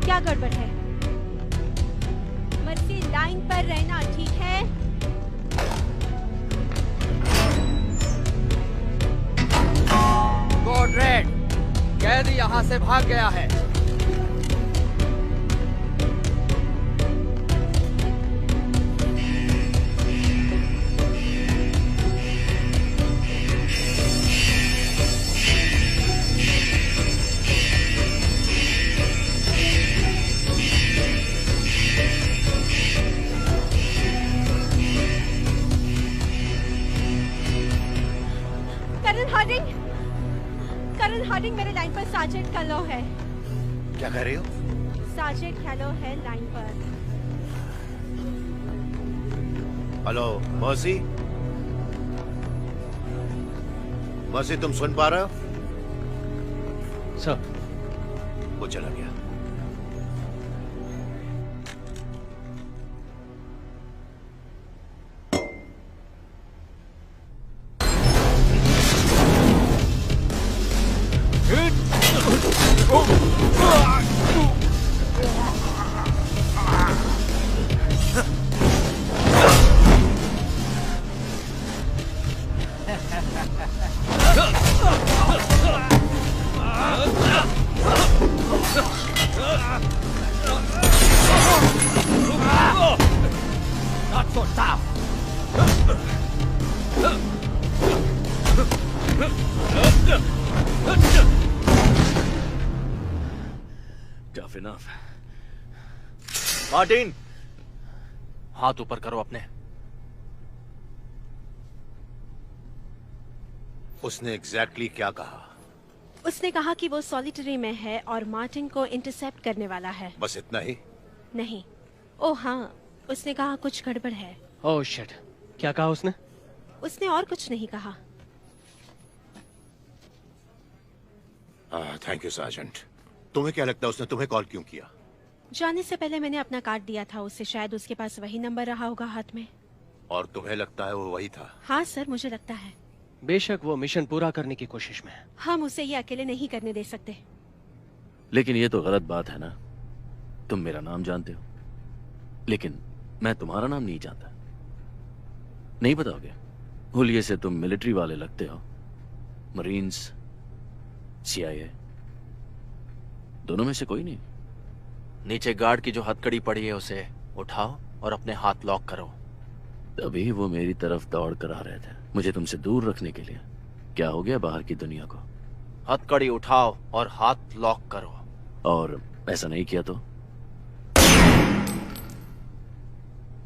क्या गड़बड़ है? मर्सी, लाइन पर रहना, ठीक है? कोड रेड, कैदी यहां से भाग गया है। करण हार्डिंग मेरे लाइन पर सार्जेंट कैलो है। क्या कह रही हो? सार्जेंट कैलो है लाइन पर। Hello mercy? मर्सी, तुम सुन पा रहे हो? सर, वो चला गया। soltado. Tough enough. मार्टिन, हाथ ऊपर करो अपने। उसने एग्जैक्टली क्या कहा? उसने कहा कि वो सॉलिटरी में है और मार्टिन को इंटरसेप्ट करने वाला है। बस इतना ही? नहीं, ओ हाँ, उसने कहा कुछ गड़बड़ है। ओह शिट, क्या कहा उसने? उसने और कुछ नहीं कहा। Thank you sergeant. तुम्हें क्या लगता है उसने तुम्हें कॉल क्यों किया? जाने से पहले मैंने अपना कार्ड दिया था उसे, शायद उसके पास वही नंबर रहा होगा हाथ में। और तुम्हें लगता है वो वही था? हाँ सर, मुझे लगता है। बेशक वो मिशन पूरा करने की कोशिश में है। हम उसे ये अकेले नहीं करने दे सकते। लेकिन ये तो गलत बात है ना। तुम मेरा नाम जानते हो, लेकिन मैं तुम्हारा नाम नहीं जानता। नहीं बताओगे? हुलिये से तुम मिलिट्री वाले लगते हो। मरीन्स, CIA, दोनों में से कोई नहीं। नीचे गार्ड की जो हथकड़ी पड़ी है उसे उठाओ और अपने हाथ लॉक करो। तभी वो मेरी तरफ दौड़ कर आ रहे थे, मुझे तुमसे दूर रखने के लिए। क्या हो गया बाहर की दुनिया को? हथकड़ी उठाओ और हाथ लॉक करो। और ऐसा नहीं किया तो?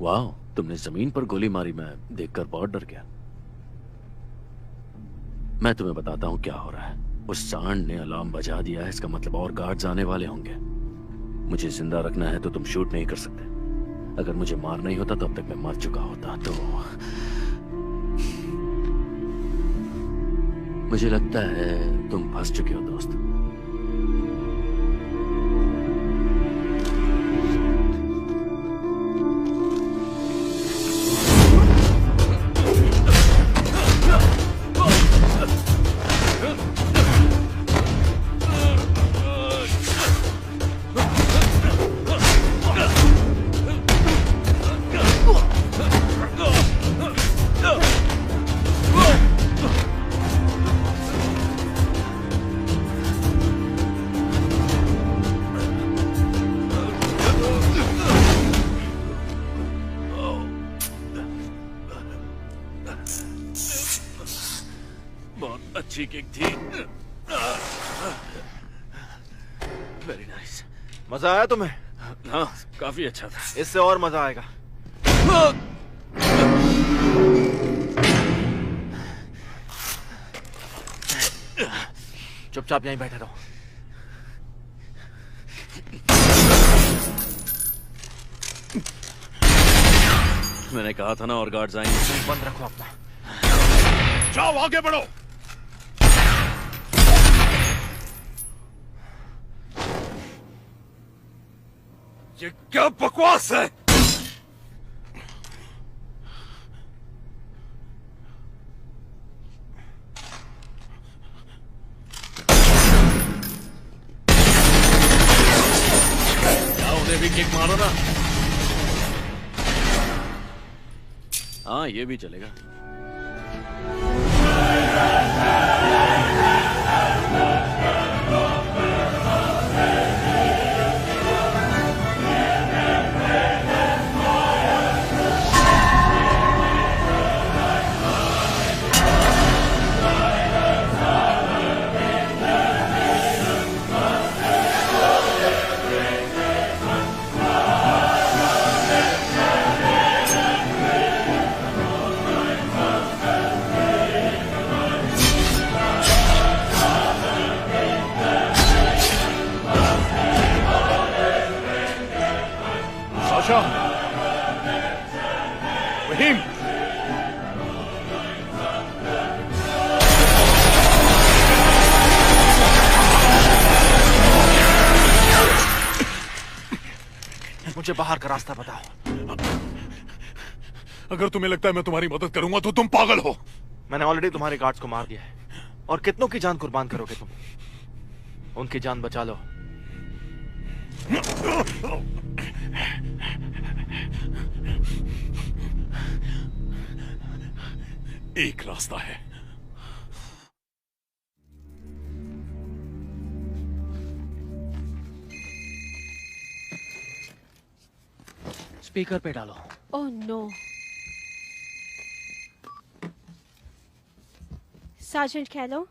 वाह, तुमने जमीन पर गोली मारी, मैं देखकर बहुत डर गया। मैं तुम्हें बताता हूं क्या हो रहा है। उस सांड ने अलार्म बजा दिया है, इसका मतलब और गार्ड्स आने वाले होंगे। मुझे जिंदा रखना है तो तुम शूट नहीं कर सकते। अगर मुझे मार नहीं होता तो अब तक मैं मर चुका होता। तो मुझे लगता है तुम फंस चुके हो दोस्त। अच्छी किक थी। Very nice. मजा आया तुम्हें? हाँ, काफी अच्छा था। इससे और मजा आएगा। चुपचाप यहीं बैठे रहो। मैंने कहा था ना और गार्ड्स आएंगे। बंद रखो अपना। जाओ आगे बढ़ो। ये क्या बकवास है? क्या उन्हें भी किक मारो ना। हाँ, ये भी चलेगा। रहीम, मुझे बाहर का रास्ता बताओ। अगर तुम्हें लगता है मैं तुम्हारी मदद करूंगा तो तुम पागल हो। मैंने ऑलरेडी तुम्हारे गार्ड्स को मार दिया है, और कितनों की जान कुर्बान करोगे तुम? उनकी जान बचा लो। एक रास्ता है। स्पीकर पे डालो। Oh no. सार्जेंट कैलो,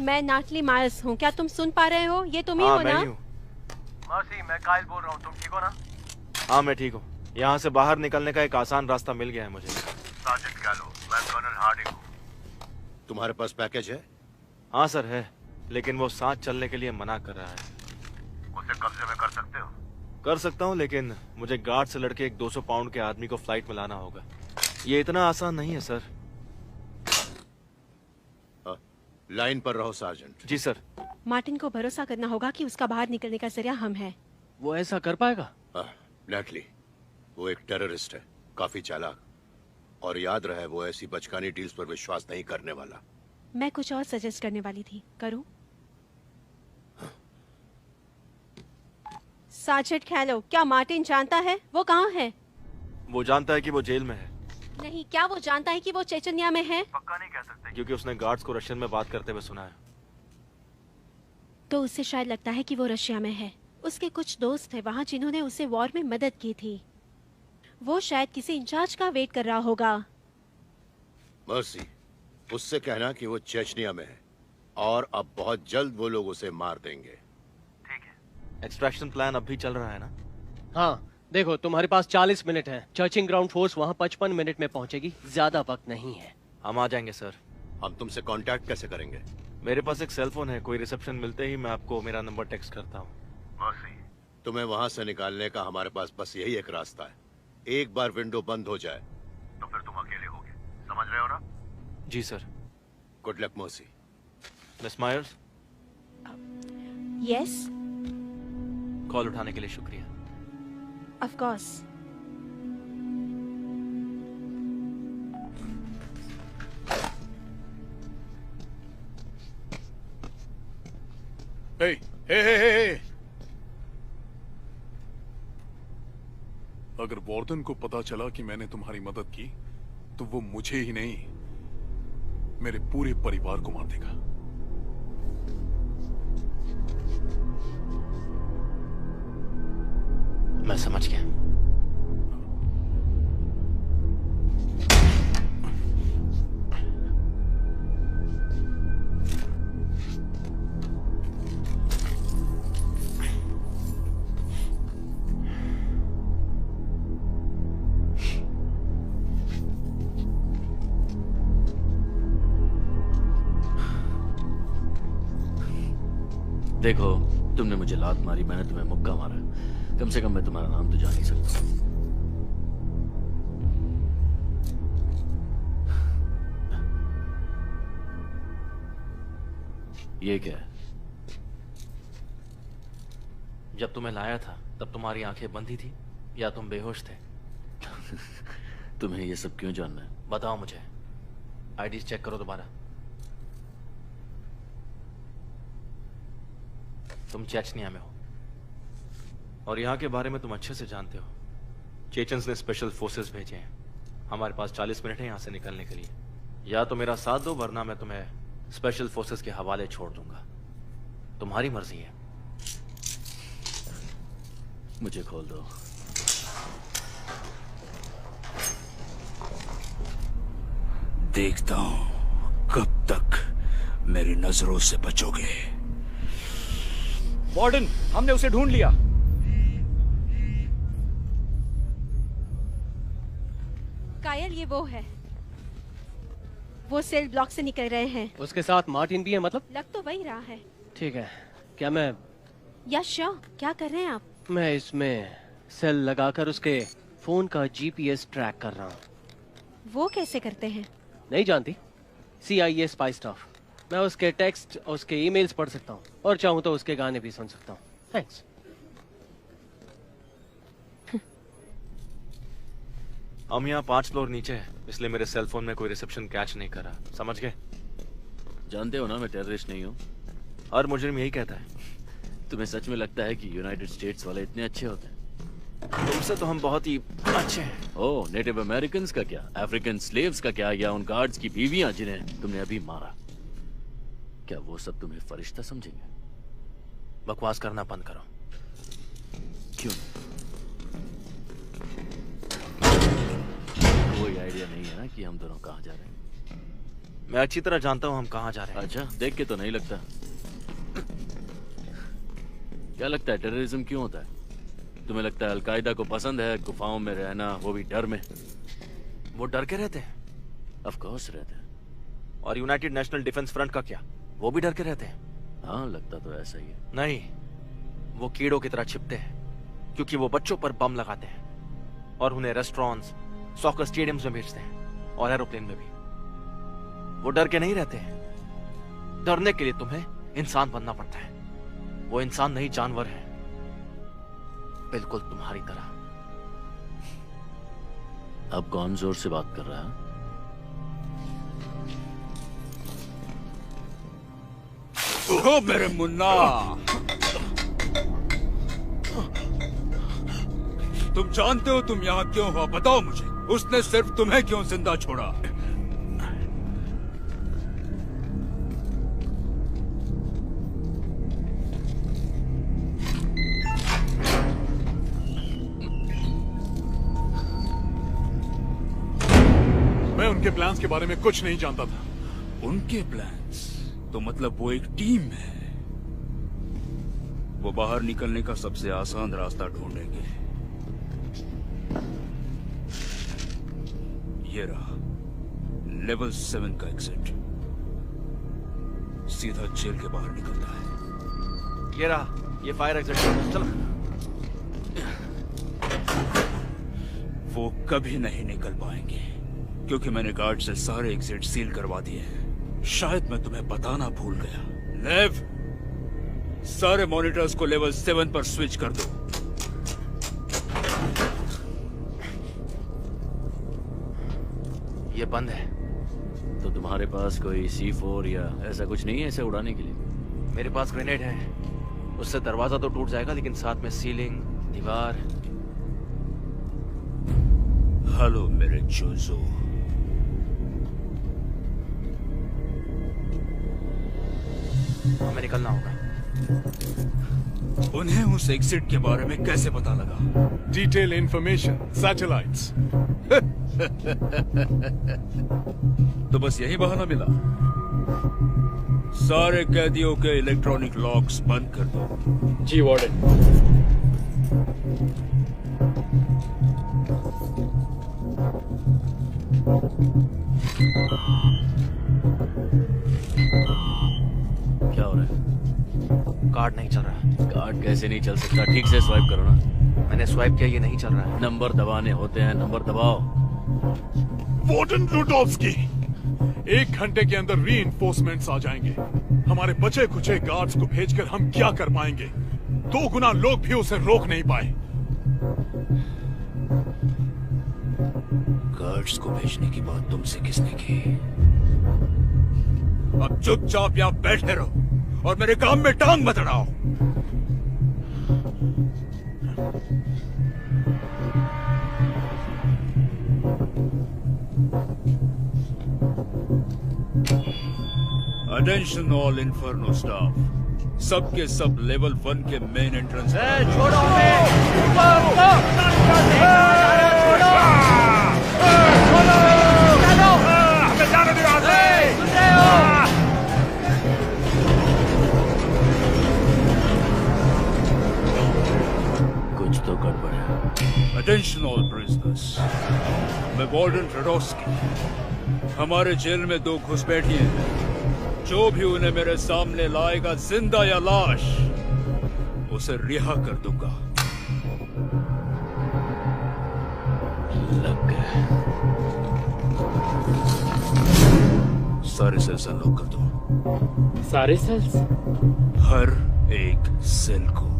मैं नाटली मायर्स हूँ। क्या तुम सुन पा रहे हो? ये तुम ही हो ना? मर्सी, मैं काइल बोल रहा हूँ। तुम ठीक हो ना? हाँ मैं ठीक हूँ। यहाँ से बाहर निकलने का एक आसान रास्ता मिल गया है मुझे। सार्जेंट कैलो, मैं कर्नल हार्डिंग हूँ। तुम्हारे पास पैकेज है? हाँ सर है, लेकिन वो साथ चलने के लिए मना कर रहा है। उसे कब्जे में कर सकते हो? कर सकता हूँ, लेकिन मुझे गार्ड से लड़के एक 200 पाउंड के आदमी को फ्लाइट में लाना होगा। ये इतना आसान नहीं है सर। लाइन पर रहो सार्जेंट। जी सर। मार्टिन को भरोसा करना होगा कि उसका बाहर निकलने का जरिया हम हैं। वो ऐसा कर पाएगा? नेटली, वो एक टेररिस्ट है, काफी चालाक, और याद रहे वो ऐसी बचकानी डील्स पर विश्वास नहीं करने वाला। मैं कुछ और सजेस्ट करने वाली थी, करूं? सार्जेंट कैलो, क्या मार्टिन जानता है वो कहाँ है? वो जानता है कि वो जेल में है। नहीं, क्या वो जानता है कि वो चेचन्या में है? पक्का नहीं कह सकते, क्योंकि उसने गार्ड्स को रशियन में बात करते हुए सुना है। तो उससे शायद लगता है कि वो रशिया में है। उसके कुछ दोस्त थे वहाँ जिन्होंने उसे वॉर में मदद की थी। वो शायद किसी इंचार्ज का वेट कर रहा होगा। मर्सी, उससे कहना कि वो चेचनिया में है और अब बहुत जल्द वो लोग उसे मार देंगे। ठीक है। एक्सट्रैक्शन प्लान अब भी चल रहा है ना? हाँ देखो, तुम्हारे पास 40 मिनट है। चर्चिंग ग्राउंड फोर्स वहाँ 55 मिनट में पहुँचेगी। ज्यादा वक्त नहीं है। हम आ जाएंगे सर। हम तुमसे कांटेक्ट कैसे करेंगे? मेरे पास एक सेल फोन है, कोई रिसेप्शन मिलते ही मैं आपको मेरा नंबर टेक्स्ट करता हूँ। मर्सी, तुम्हें वहाँ से निकालने का हमारे पास बस यही एक रास्ता है। एक बार विंडो बंद हो जाए तो फिर तुम अकेले होगे, समझ रहे हो ना? जी sir. Good luck Mercy. Miss Myers. Yes. Call उठाने के लिए शुक्रिया। Of course. हे। अगर वॉर्डन को पता चला कि मैंने तुम्हारी मदद की तो वो मुझे ही नहीं, मेरे पूरे परिवार को मार देगा। मैं समझ गया। देखो, तुमने मुझे लात मारी, मैंने तुम्हें मुक्का मारा। कम से कम मैं तुम्हारा नाम तो जान ही सकता हूँ। ये क्या है? जब तुम्हें लाया था तब तुम्हारी आंखें बंद ही थी या तुम बेहोश थे? तुम्हें ये सब क्यों जानना है? बताओ मुझे। आईडीज चेक करो दोबारा। तुम चेचनिया में हो और यहाँ के बारे में तुम अच्छे से जानते हो। चेचन्स ने स्पेशल फोर्सेस भेजे हैं। हमारे पास 40 मिनट है यहाँ से निकलने के लिए। या तो मेरा साथ दो, वरना मैं तुम्हें स्पेशल फोर्सेस के हवाले छोड़ दूंगा। तुम्हारी मर्जी है। मुझे खोल दो। देखता हूं कब तक मेरी नजरों से बचोगे। वार्डन, हमने उसे ढूंढ लिया। कायल, ये वो है। वो सेल ब्लॉक से निकल रहे हैं। उसके साथ मार्टिन भी है मतलब? लग तो वही रहा है। ठीक है, क्या मैं श्योर, क्या कर रहे हैं आप? मैं इसमें सेल लगाकर उसके फोन का जीपीएस ट्रैक कर रहा हूँ। वो कैसे करते हैं? नहीं जानती? CIA spy staff. मैं उसके टेक्स्ट और उसके ईमेल्स पढ़ सकता हूँ और चाहूँ तो उसके गाने भी सुन सकता हूँ। थैंक्स। हम यहाँ 5 फ्लोर नीचे हैं, इसलिए मेरे सेल फोन में कोई रिसेप्शन कैच नहीं कर रहा। समझ गए? जानते हो ना मैं टेररिस्ट नहीं हूँ। हर मुजरिम यही कहता है। तुम्हें सच में लगता है कि यूनाइटेड स्टेट्स वाले इतने अच्छे होते हैं? तुमसे तो हम बहुत ही अच्छे हैं। ओह, नेटिव अमेरिकन का क्या, अफ्रीकन स्लेव्स का क्या, या उन गार्ड्स की बीवियां जिन्हें तुमने अभी मारा, क्या वो सब तुम्हें फरिश्ता समझेंगे? बकवास करना बंद करो। क्यों? कोई आइडिया नहीं है ना कि हम दोनों कहाँ जा रहे हैं? मैं अच्छी तरह जानता हूँ हम कहाँ जा रहे हैं। अच्छा, देख के तो नहीं लगता। क्या लगता है टेररिज्म क्यों होता है? तुम्हें लगता है अलकायदा को पसंद है गुफाओं में रहना, वो भी डर में? वो डर के रहते हैं? ऑफ कोर्स रहते हैं। और यूनाइटेड नेशनल डिफेंस फ्रंट का क्या, वो भी डर के रहते हैं? हाँ, लगता तो ऐसा ही है। नहीं, वो कीड़ों की तरह छिपते हैं, क्योंकि वो बच्चों पर बम लगाते हैं और उन्हें रेस्टोरेंट्स, सॉकर स्टेडियम्स में भेजते हैं और एरोप्लेन में भी। वो डर के नहीं रहते हैं। डरने के लिए तुम्हें इंसान बनना पड़ता है। वो इंसान नहीं, जानवर है, बिल्कुल तुम्हारी तरह। अब कौन जोर से बात कर रहा है? ओ मेरे मुन्ना, तुम जानते हो तुम यहाँ क्यों हो? बताओ मुझे, उसने सिर्फ तुम्हें क्यों जिंदा छोड़ा? मैं उनके प्लान्स के बारे में कुछ नहीं जानता था। उनके प्लान्स? तो मतलब वो एक टीम है। वो बाहर निकलने का सबसे आसान रास्ता ढूंढेंगे। ये रहा लेवल 7 का एग्जिट, सीधा जेल के बाहर निकलता है। ये रहा, ये फायर एग्जिट। चलो। वो कभी नहीं निकल पाएंगे क्योंकि मैंने गार्ड से सारे एग्जिट सील करवा दिए हैं। शायद मैं तुम्हें बताना भूल गया। लेव, सारे मॉनिटर्स को लेवल 7 पर स्विच कर दो। ये बंद है। तो तुम्हारे पास कोई C4 या ऐसा कुछ नहीं है इसे उड़ाने के लिए? मेरे पास ग्रेनेड है, उससे दरवाजा तो टूट जाएगा, लेकिन साथ में सीलिंग, दीवार। हेलो मेरे चूजो। हमें निकलना होगा। उन्हें उस एग्जिट के बारे में कैसे पता लगा? Detail information, satellites. तो बस यही बहाना मिला? सारे कैदियों के इलेक्ट्रॉनिक लॉक्स बंद कर दो। जी वार्डन। क्या हो रहा है? कार्ड नहीं चल रहा। कार्ड कैसे नहीं चल सकता? ठीक से स्वाइप करो ना। मैंने स्वाइप किया, ये नहीं चल रहा है। नंबर दबाने होते हैं, नंबर दबाओ। वार्डन लुडोव्स्की, 1 घंटे के अंदर रीइंफोर्समेंट्स आ जाएंगे। हमारे बचे कुचे गार्ड्स को भेजकर हम क्या कर पाएंगे? 2 गुना लोग भी उसे रोक नहीं पाए। गार्ड्स को भेजने की बात तुमसे किसने की? अब चुपचाप यहाँ बैठे रहो और मेरे काम में टांग मत अड़ाओ। अटेंशन ऑल इन्फर्नो स्टाफ, सबके सब लेवल 1 के मेन एंट्रेंस। छोड़ो कुछ तो गड़बड़ है। अटेंशन ऑल प्रिजनर्स, मैं वार्डन रडोस्की। हमारे जेल में 2 घुसपैठिए हैं। जो भी उन्हें मेरे सामने लाएगा, जिंदा या लाश, उसे रिहा कर दूंगा। लग गए। सारे सेल्स अनलॉक कर दो। सारे सेल्स? हर एक सेल को।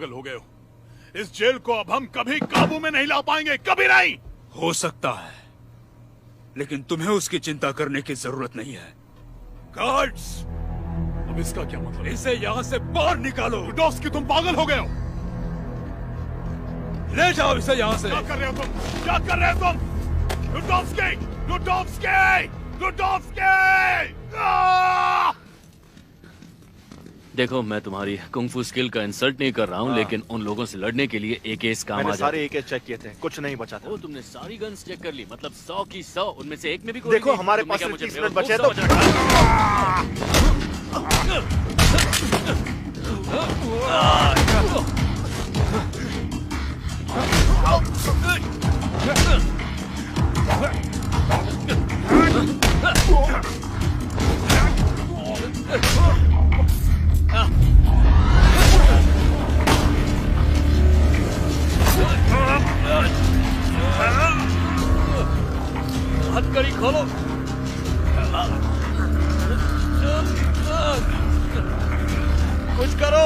पागल हो गए हो। इस जेल को अब हम कभी काबू में नहीं ला पाएंगे, कभी नहीं। हो सकता है, लेकिन तुम्हें उसकी चिंता करने की जरूरत नहीं है। गार्ड्स, अब इसका क्या मतलब? इसे यहाँ से बाहर निकालो। रुडोव्स्की, तुम पागल हो गए हो। ले जाओ इसे यहाँ से। क्या कर रहे हो तुम? क्या कर रहे हो तुम? रुडोव्स्की! रुडोव्स्की! रुडोव्स्की! देखो, मैं तुम्हारी कुंग-फू स्किल का इंसल्ट नहीं कर रहा हूँ, लेकिन उन लोगों से लड़ने के लिए एक केस काम आ जाता है। सारे AK चेक किए थे, कुछ नहीं बचा था। ओ, तुमने सारी गन्स चेक कर ली, मतलब 100 की 100, उनमें से एक में भी कोई देखो, नहीं। हमारे तुमने पास क्या सिर्फ मुझे 30 मिनट बेवकूफ बचे समझ रखा हथकड़ी खोलो। कुछ करो।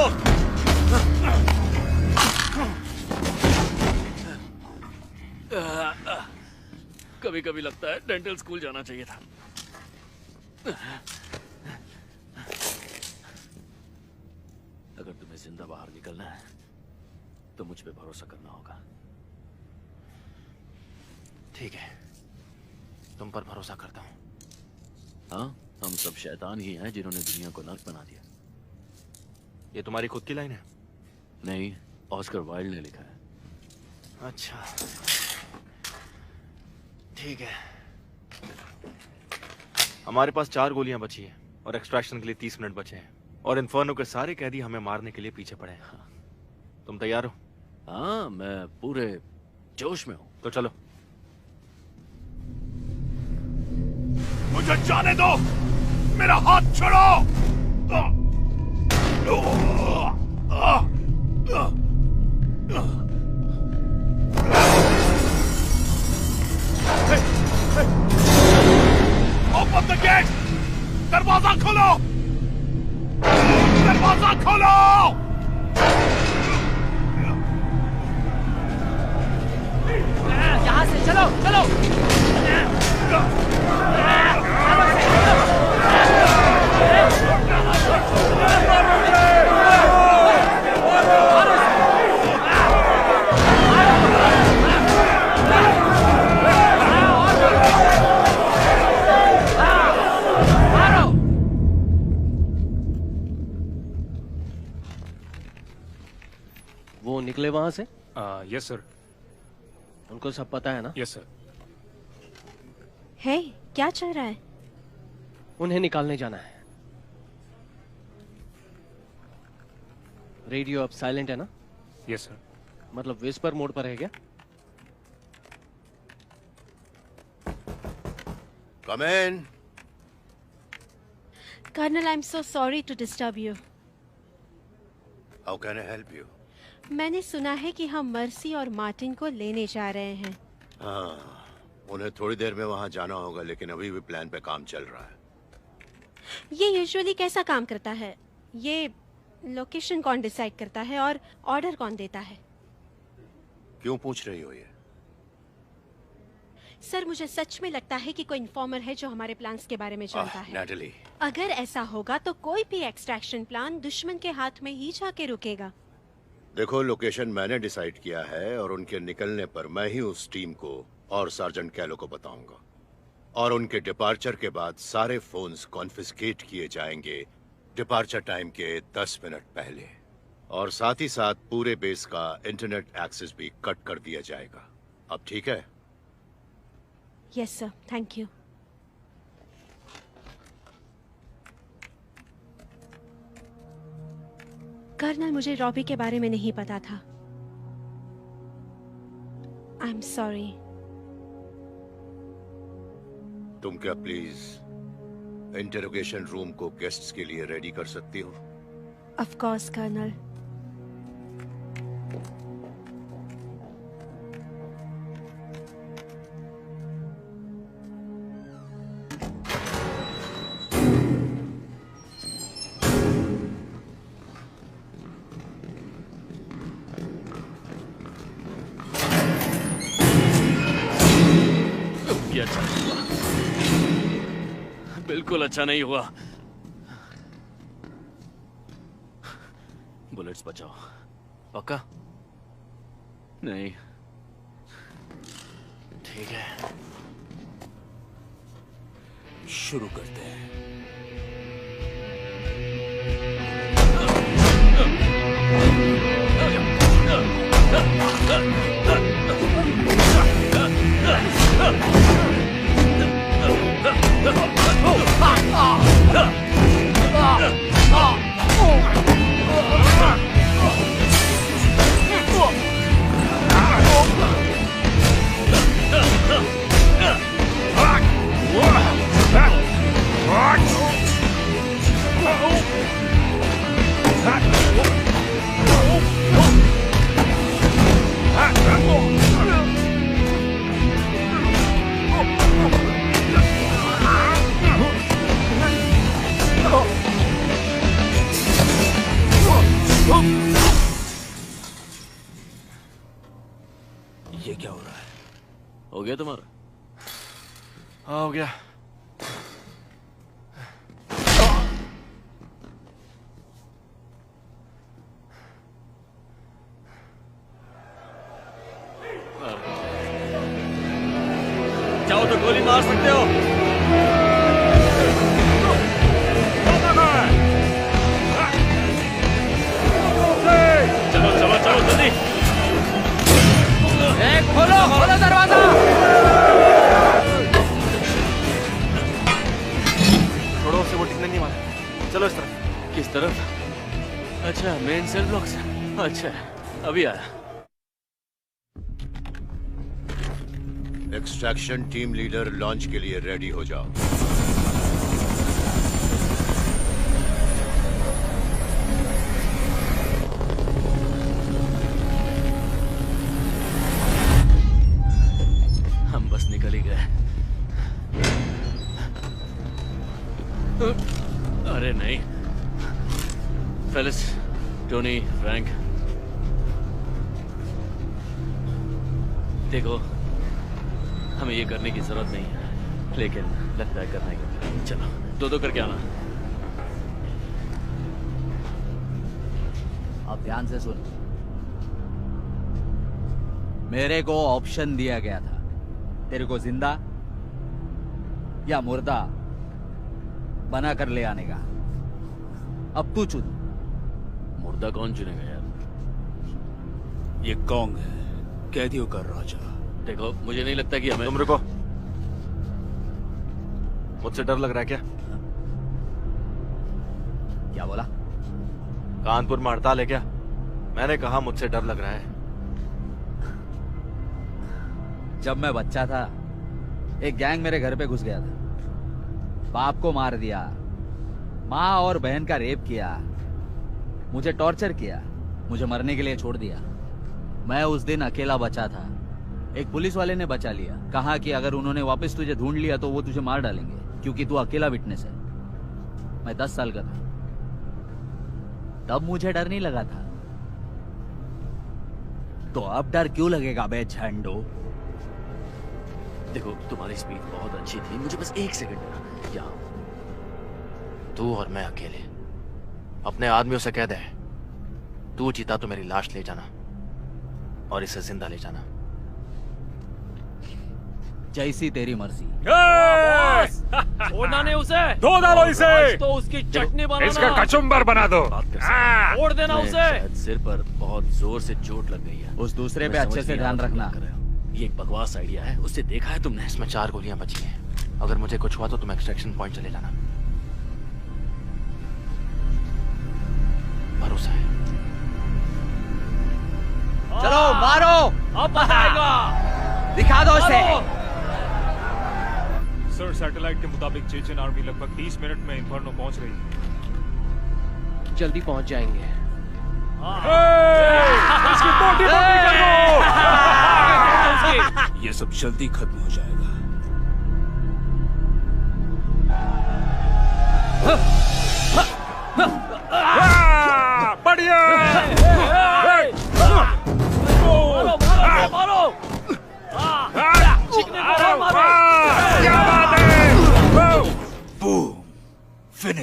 कभी कभी लगता है डेंटल स्कूल जाना चाहिए था। अगर तुम्हें जिंदा बाहर निकलना है तो मुझ पे भरोसा करना होगा। ठीक है, तुम पर भरोसा करता हूँ। हाँ, हम सब शैतान ही हैं जिन्होंने दुनिया को नर्क बना दिया। ये तुम्हारी खुद की लाइन है? नहीं, ऑस्कर वाइल्ड ने लिखा है। अच्छा, ठीक है। हमारे पास 4 गोलियां बची हैं और एक्सट्रैक्शन के लिए 30 मिनट बचे हैं, और इन्फर्नो के सारे कैदी हमें मारने के लिए पीछे पड़े हैं। हाँ। तुम तैयार हो? हाँ, मैं पूरे जोश में हूँ। तो चलो। मुझे जाने दो, मेरा हाथ छोड़ो। Open the gate! दरवाजा खोलो! दरवाजा खोलो! यहाँ से चलो, चलो। वो निकले वहां से? Yes sir. उनको सब पता है ना? Yes sir. है, क्या चल रहा है? उन्हें निकालने जाना है। रेडियो अब साइलेंट है ना? Yes sir. मतलब विस्पर मोड पर है क्या? Come in. Colonel, I am so sorry to disturb you. How can I help you? मैंने सुना है कि हम मर्सी और मार्टिन को लेने जा रहे हैं। हाँ, उन्हें थोड़ी देर में वहां जाना होगा, लेकिन अभी भी प्लान पे काम चल रहा है। ये यूजुअली कैसा काम करता है? ये लोकेशन कौन डिसाइड करता है और ऑर्डर कौन देता है? क्यों पूछ रही हो ये? सर, मुझे सच में लगता है कि कोई इन्फॉर्मर है जो हमारे प्लान्स के बारे में जानता है। नैटली, अगर ऐसा होगा तो कोई भी एक्सट्रैक्शन प्लान दुश्मन के हाथ में ही जाके रुकेगा। देखो, लोकेशन मैंने डिसाइड किया है और उनके निकलने पर मैं ही उस टीम को और सार्जेंट कैलो को बताऊंगा, और उनके डिपार्चर के बाद सारे फोन्स कॉन्फिस्केट किए जाएंगे डिपार्चर टाइम के 10 मिनट पहले, और साथ ही साथ पूरे बेस का इंटरनेट एक्सेस भी कट कर दिया जाएगा। अब ठीक है? Yes sir, thank you. Colonel, मुझे रॉबी के बारे में नहीं पता था। I am sorry. तुम क्या प्लीज इंटरोगेशन रूम को गेस्ट्स के लिए रेडी कर सकती हो? Of course colonel. ये अच्छा नहीं हुआ, बिल्कुल अच्छा नहीं हुआ। बुलेट्स बचाओ। पक्का? नहीं। ठीक है, शुरू करते हैं। ये क्या हो रहा है? हो गया तुम्हारा? हाँ, हो गया। चाहो तो गोली मार सकते हो। चलो चलो चलो जल्दी। खोलो खोलो दरवाजा। छोड़ो उसे, वो टिकने नहीं वाला। चलो इस तरफ। किस तरफ? अच्छा, मेन सेल ब्लॉक से। अच्छा, अभी आया। एक्सट्रैक्शन टीम लीडर लॉन्च के लिए रेडी हो जाओ। हम बस निकल ही गए। अरे नहीं। फेलिस, टोनी, फ्रैंक, देखो हमें ये करने की जरूरत नहीं है, लेकिन लगता है करना ही होगा। चलो दो दो करके आना। अब ध्यान से सुन, मेरे को ऑप्शन दिया गया था, तेरे को जिंदा या मुर्दा बना कर ले आने का। अब तू चुन। मुर्दा कौन चुनेगा यार? ये कौन है? कैदियों का राजा। देखो मुझे नहीं लगता कि हमें। तुम रुको, मुझसे डर लग रहा है क्या? क्या बोला? कानपुर में हड़ताल है क्या? मैंने कहा मुझसे डर लग रहा है। जब मैं बच्चा था, एक गैंग मेरे घर पे घुस गया था। बाप को मार दिया, माँ और बहन का रेप किया, मुझे टॉर्चर किया, मुझे मरने के लिए छोड़ दिया। मैं उस दिन अकेला बचा था। एक पुलिस वाले ने बचा लिया, कहा कि अगर उन्होंने वापस तुझे ढूंढ लिया तो वो तुझे मार डालेंगे, क्योंकि तू अकेला विटनेस है। मैं 10 साल का था, तब मुझे डर नहीं लगा था। तो अब डर क्यों लगेगा बे झंडो? देखो तुम्हारी स्पीड बहुत अच्छी थी, मुझे बस 1 सेकंड देना। यहाँ तू और मैं अकेले, अपने आदमियों से कह दे, तू जीता तो मेरी लाश ले जाना और इसे जिंदा ले जाना। जैसी तेरी मर्जी। छोड़ना नहीं उसे। दो डालो इसे। तो उसकी चटनी बनाना। इसका कचुम्बर बना दो। छोड़ देना उसे। शायद सिर पर बहुत जोर से चोट लग गई है। उस दूसरे पे अच्छे से ध्यान रखना। ये एक बकवास आइडिया है, उससे देखा है तुमने? इसमें 4 गोलियां बची हैं। अगर मुझे कुछ हुआ तो तुम एक्सट्रैक्शन पॉइंट चले जाना। भरोसा है। चलो मारो। अब बताएगा। दिखा दो इसे। सर, सैटेलाइट के मुताबिक चेचन आर्मी लगभग 30 मिनट में इन्फर्नो पहुंच रही है। जल्दी पहुंच जाएंगे। इसकी बोटी कर दो। ये सब जल्दी खत्म हो जाएगा। बढ़िया। मारो मारो मारो। चिकने को मारो।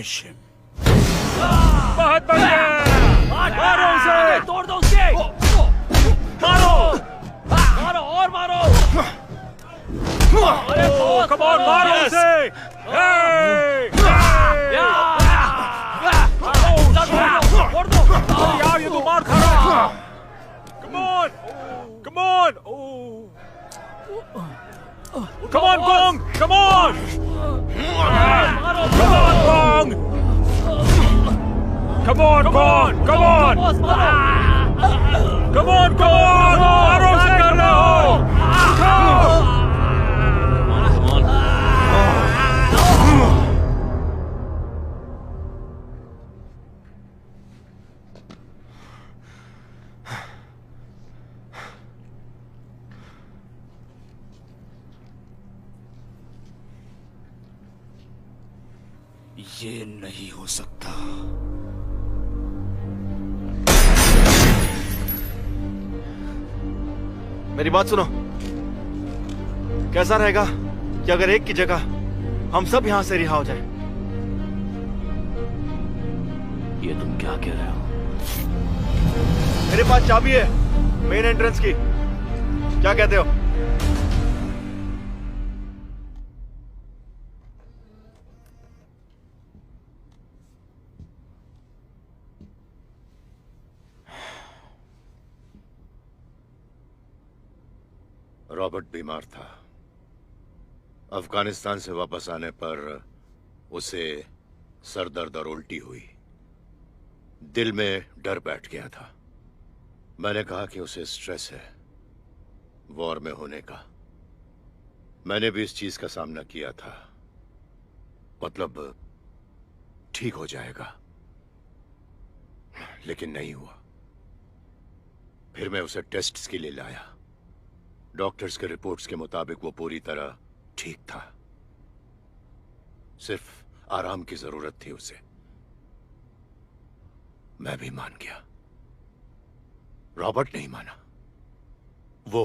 Finish him. बहुत बढ़िया, मारो उसे, तोड़ दो उसके, मारो, मारो और मारो। अरे कम ऑन, मारो उसे। छोड़ दो यार, ये तो मार खा रहा है। Come on, come on, come on, Kong, come on, come on, Kong, come on, Kong, come on, come on, Kong, मारो उसे, कर रहे हो। ये नहीं हो सकता। मेरी बात सुनो, कैसा रहेगा कि अगर एक की जगह हम सब यहां से रिहा हो जाए? ये तुम क्या कह रहे हो? मेरे पास चाबी है मेन एंट्रेंस की, क्या कहते हो? रॉबर्ट बीमार था। अफगानिस्तान से वापस आने पर उसे सर दर्द और उल्टी हुई। दिल में डर बैठ गया था। मैंने कहा कि उसे स्ट्रेस है वॉर में होने का। मैंने भी इस चीज का सामना किया था, मतलब ठीक हो जाएगा, लेकिन नहीं हुआ। फिर मैं उसे टेस्ट्स के लिए लाया। डॉक्टर्स के रिपोर्ट्स के मुताबिक वो पूरी तरह ठीक था, सिर्फ आराम की जरूरत थी उसे। मैं भी मान गया। रॉबर्ट नहीं माना। वो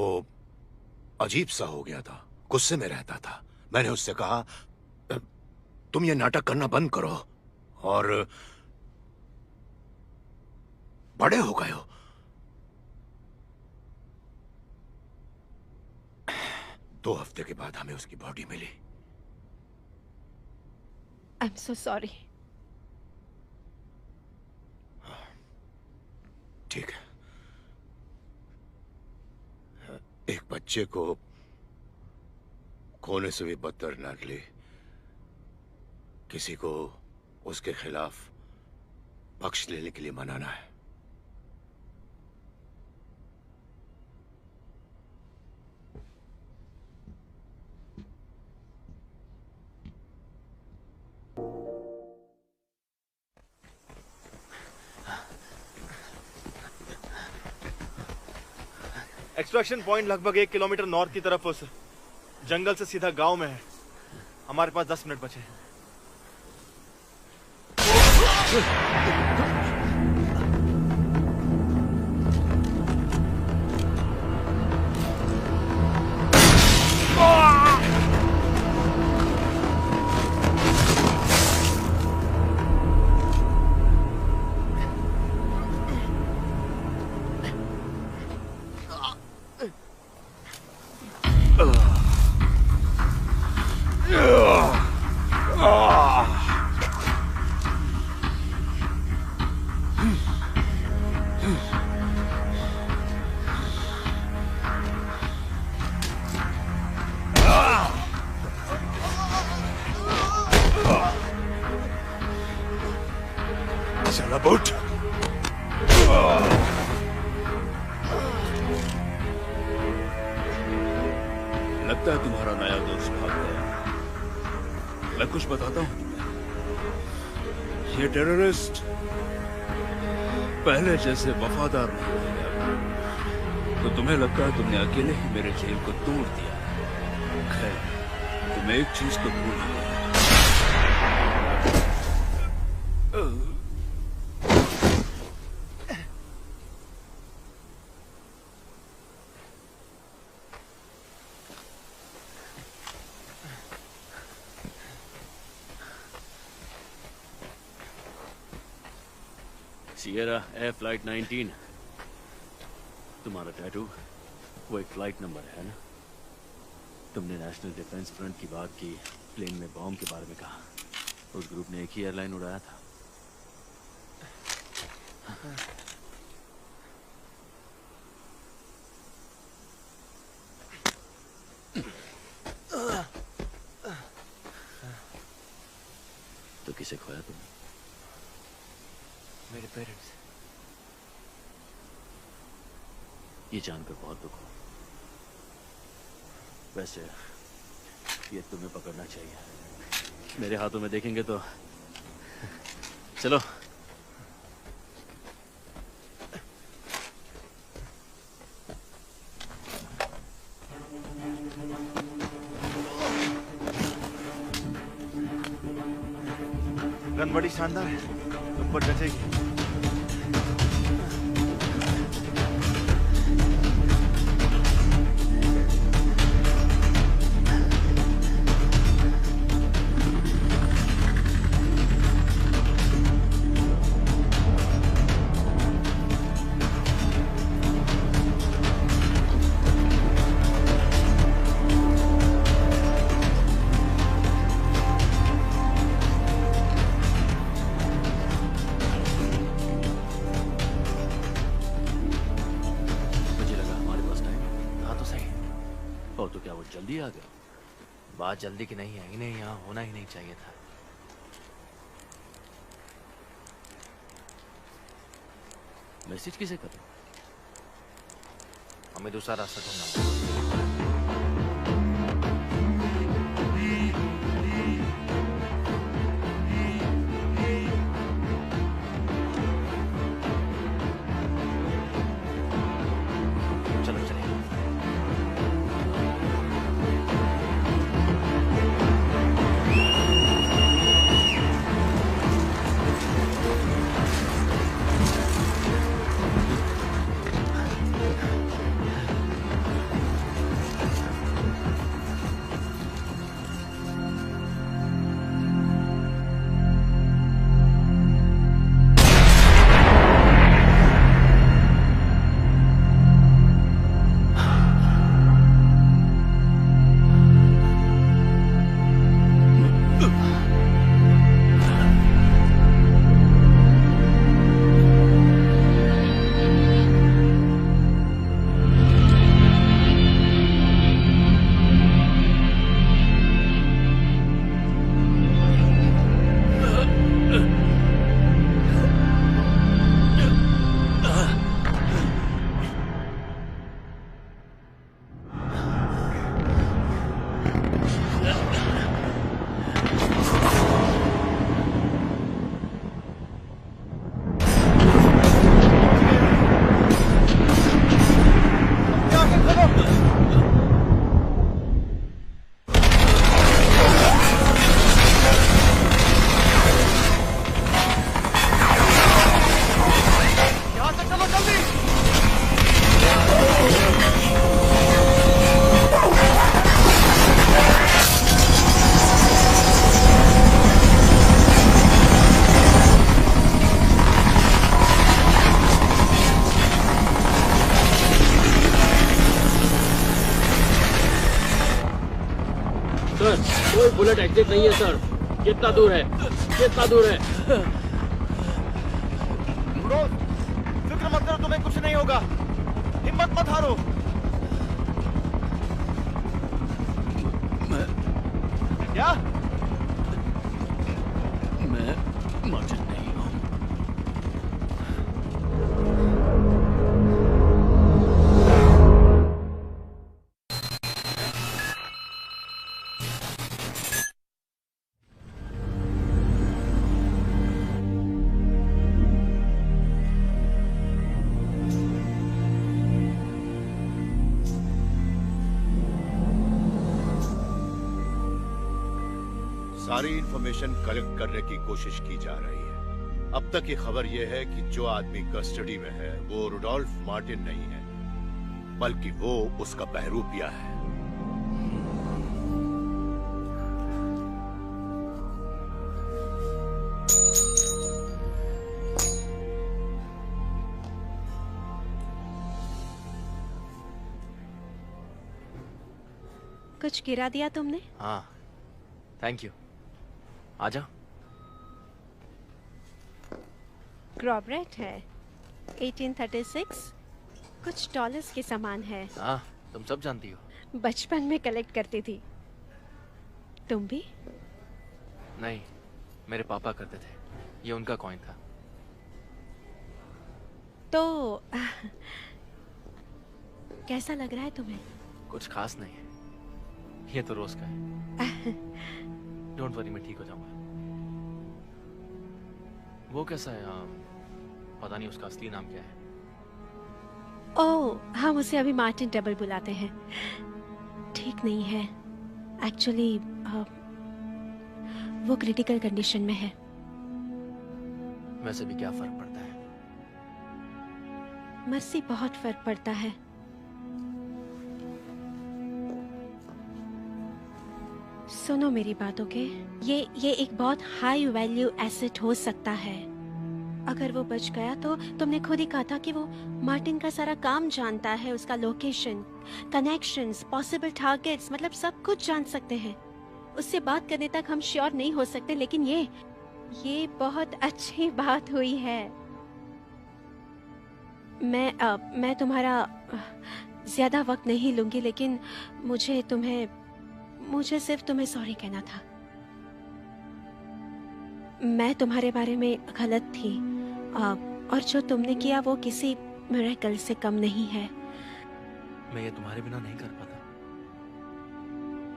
अजीब सा हो गया था, गुस्से में रहता था। मैंने उससे कहा, तुम ये नाटक करना बंद करो और बड़े हो गए हो। 2 हफ्ते के बाद हमें उसकी body milli. I'm so sorry. ठीक है। एक बच्चे को खोने से भी बदतर नागली किसी को उसके खिलाफ पक्ष लेने के लिए मनाना है। एक्सट्रैक्शन पॉइंट लगभग 1 किलोमीटर नॉर्थ की तरफ उस जंगल से सीधा गांव में है। हमारे पास 10 मिनट बचे हैं। लगता है तुम्हारा नया दोस्त भाग गया। मैं कुछ बताता हूँ तुम्हें। ये टेररिस्ट पहले जैसे वफादार नहीं रहे। तो तुम्हें लगता है तुमने अकेले ही मेरे जेल को तोड़ दिया। खैर, तुम एक चीज तो भूल गए। Sierra air flight 19। तुम्हारा टैटू वो एक फ्लाइट नंबर है ना? तुमने नेशनल डिफेंस फ्रंट की बात की, प्लेन में बॉम्ब के बारे में कहा। उस ग्रुप ने एक ही एयरलाइन उड़ाया था। तो किसे खोया तुमने? मेरे पेरेंट्स। ये जानकर बहुत दुख हो। वैसे ये तुम्हें पकड़ना चाहिए। मेरे हाथों में देखेंगे तो चलो। गन बड़ी शानदार है, तुम पर जचेगी। जल्दी आ गया। बात जल्दी की नहीं है, इन्हें यहाँ होना ही नहीं चाहिए था। मैसेज किसे करूं? हमें दूसरा रास्ता ढूंढना। कोई बुलेट एग्जिट नहीं है सर। कितना दूर है? कितना दूर है? फिक्र मत करो, तुम्हें कुछ नहीं होगा। हिम्मत मत हारो। क्या? मैं मार्टिन नहीं हूं। सारी इंफॉर्मेशन कलेक्ट करने की कोशिश की जा रही है। अब तक की खबर यह है कि जो आदमी कस्टडी में है वो रुडोल्फ मार्टिन नहीं है, बल्कि वो उसका बहरूपिया है। कुछ गिरा दिया तुमने? हाँ, थैंक यू। आजा। ग्रॉबरेट है, 1836, कुछ डॉलर्स के सामान है। हाँ, तुम सब जानती हो। बचपन में कलेक्ट करती थी। तुम भी? नहीं, मेरे पापा करते थे। ये उनका कॉइन था। तो कैसा लग रहा है तुम्हें? कुछ खास नहीं है, ये तो रोज का है। डोंट वरी, मैं ठीक हो जाऊंगा। वो कैसा है? पता नहीं उसका असली नाम क्या है। ओह, हम उसे अभी मार्टिन डबल बुलाते हैं। ठीक नहीं है एक्चुअली, वो क्रिटिकल कंडीशन में है। वैसे भी क्या फर्क पड़ता है? मर्सी, बहुत फर्क पड़ता है। सुनो मेरी बात, ओके? ये एक बहुत हाई वैल्यू एसेट हो सकता है। अगर वो बच गया तो तुमने खुद ही कहा था कि वो मार्टिन का सारा काम जानता है, उसका लोकेशन, कनेक्शंस, पॉसिबल टारगेट्स, मतलब सब कुछ जान सकते हैं। उससे बात करने तक हम श्योर नहीं हो सकते, लेकिन ये बहुत अच्छी बात हुई है। मैं तुम्हारा ज्यादा वक्त नहीं लूंगी, लेकिन मुझे सिर्फ तुम्हें सॉरी कहना था। मैं तुम्हारे बारे में गलत थी, और जो तुमने किया वो किसी मिरेकल से कम नहीं है। मैं ये तुम्हारे बिना नहीं कर पाता।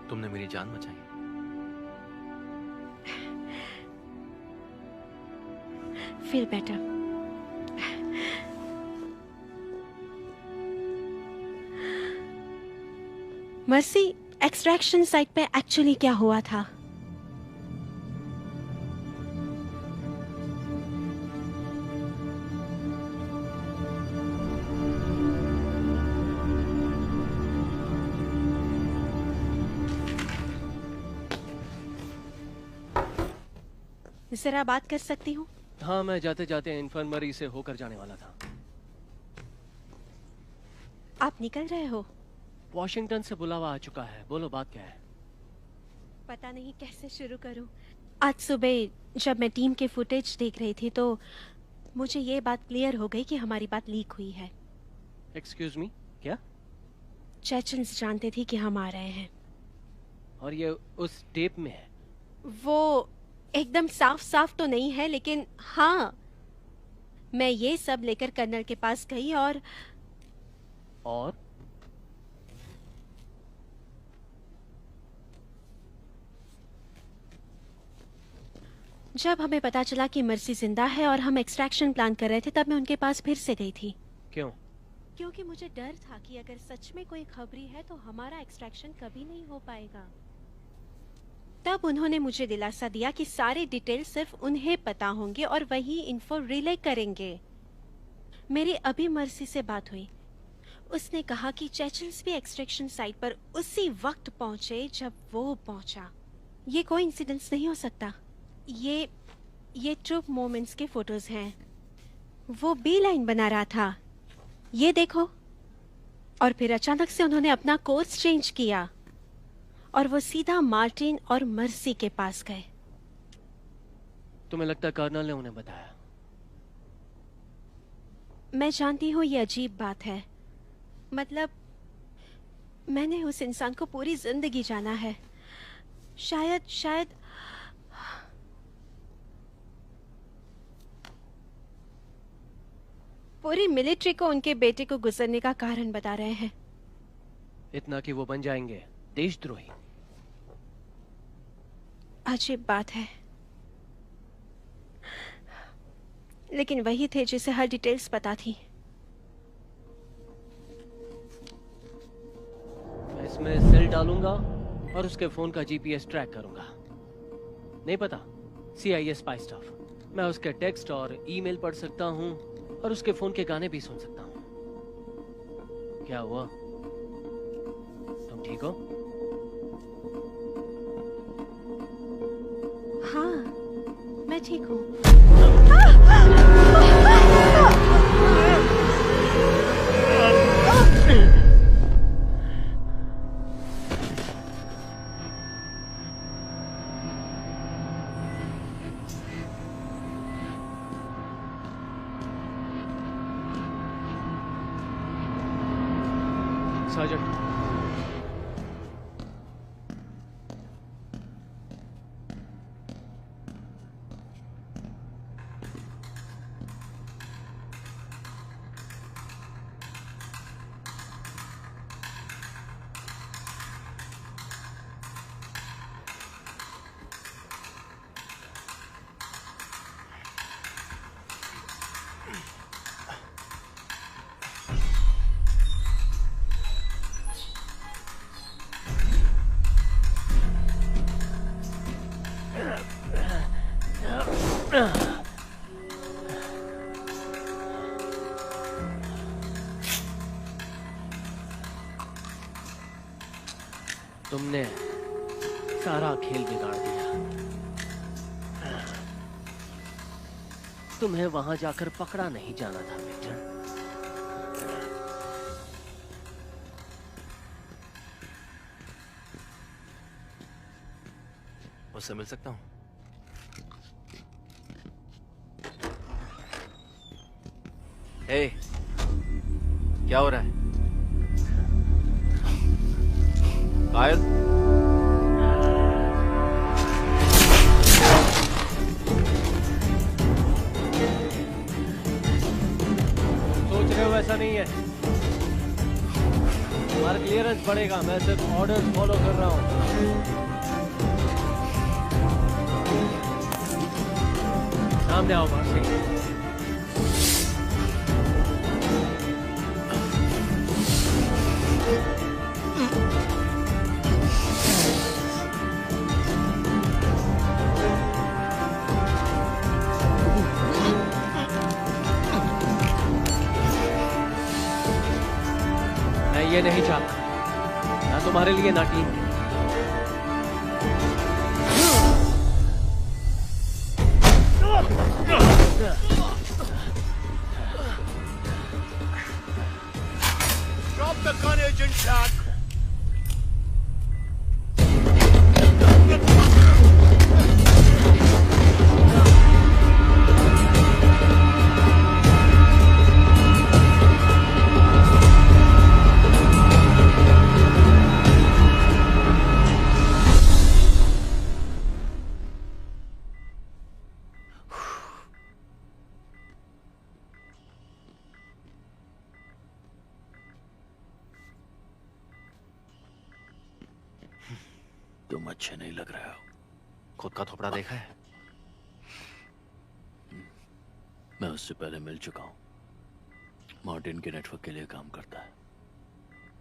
तुमने मेरी जान बचाई। Feel better. Mercy, extraction site पे एक्चुअली क्या हुआ था? जरा बात कर सकती हूँ? हाँ, मैं जाते जाते इन्फर्मरी से होकर जाने वाला था। आप निकल रहे हो? वॉशिंगटन से बुलावा आ चुका है। बोलो, बात क्या है? पता नहीं कैसे शुरू करूं। आज सुबह जब मैं टीम के फुटेज देख रही थी तो मुझे ये बात क्लियर हो गई कि हमारी बात लीक हुई है। एक्सक्यूज मी, क्या? चेचन्स जानते थे कि हम आ रहे हैं। और ये उस टेप में है? वो एकदम साफ साफ तो नहीं है, लेकिन हाँ, मैं ये सब लेकर कर्नल के पास गई और जब हमें पता चला कि मर्सी जिंदा है और हम एक्सट्रैक्शन प्लान कर रहे थे, तब मैं उनके पास फिर से गई थी। क्यों? क्योंकि मुझे डर था कि अगर सच में कोई खबरी है तो हमारा एक्सट्रैक्शन कभी नहीं हो पाएगा। तब उन्होंने मुझे दिलासा दिया कि सारे डिटेल सिर्फ उन्हें पता होंगे और वही इन्फो रिले करेंगे। मेरी अभी मर्सी से बात हुई। उसने कहा कि चेचल्स भी एक्सट्रैक्शन साइट पर उसी वक्त पहुंचे जब वो पहुंचा। ये कोई इंसिडेंस नहीं हो सकता। ये ट्रूप मोमेंट्स के फोटोज हैं। वो बी लाइन बना रहा था, ये देखो। और फिर अचानक से उन्होंने अपना कोर्स चेंज किया और वो सीधा मार्टिन और मर्सी के पास गए। तुम्हें लगता है कर्नल ने उन्हें बताया? मैं जानती हूँ ये अजीब बात है, मतलब मैंने उस इंसान को पूरी जिंदगी जाना है। शायद पूरी मिलिट्री को उनके बेटे को गुजरने का कारण बता रहे हैं। इतना कि वो बन जाएंगे देशद्रोही। अजीब बात है, लेकिन वही थे जिसे हर डिटेल्स पता थी। मैं इसमें सेल डालूंगा और उसके फोन का जीपीएस ट्रैक करूंगा। नहीं पता, CIA स्पाई स्टफ। मैं उसके टेक्स्ट और ईमेल पढ़ सकता हूं और उसके फोन के गाने भी सुन सकता हूं। क्या हुआ? तुम ठीक हो? हाँ, मैं ठीक हूँ। तुमने सारा खेल बिगाड़ दिया। तुम्हें वहां जाकर पकड़ा नहीं जाना था विक्टर। उससे मिल सकता हूँ? हे, क्या हो रहा है? कायल? सोच रहे हो ऐसा नहीं है। हमारा क्लियरेंस बढ़ेगा, मैं सिर्फ ऑर्डर्स फॉलो कर रहा हूँ। सामने आओ मार्सी। मैं ये नहीं चाहता, ना तुम्हारे लिए ना टीम के। Drop the gun, Agent Jack! तुम अच्छे नहीं लग रहे हो। खुद का थोपड़ा देखा है? मैं उससे पहले मिल चुका हूं। मार्टिन के नेटवर्क के लिए काम करता है।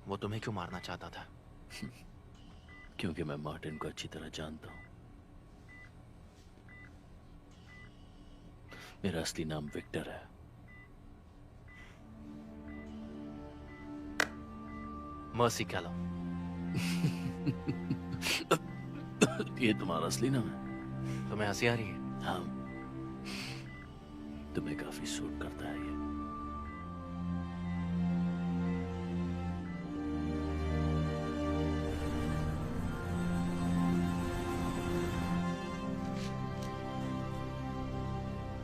वो तुम्हें क्यों मारना चाहता था? क्योंकि मैं मार्टिन को अच्छी तरह जानता हूं। मेरा असली नाम विक्टर है। मर्सी कैलो। ये तुम्हारा असली नाम है? तुम्हें हंसी आ रही है? हाँ, तुम्हें काफी सूट करता है ये।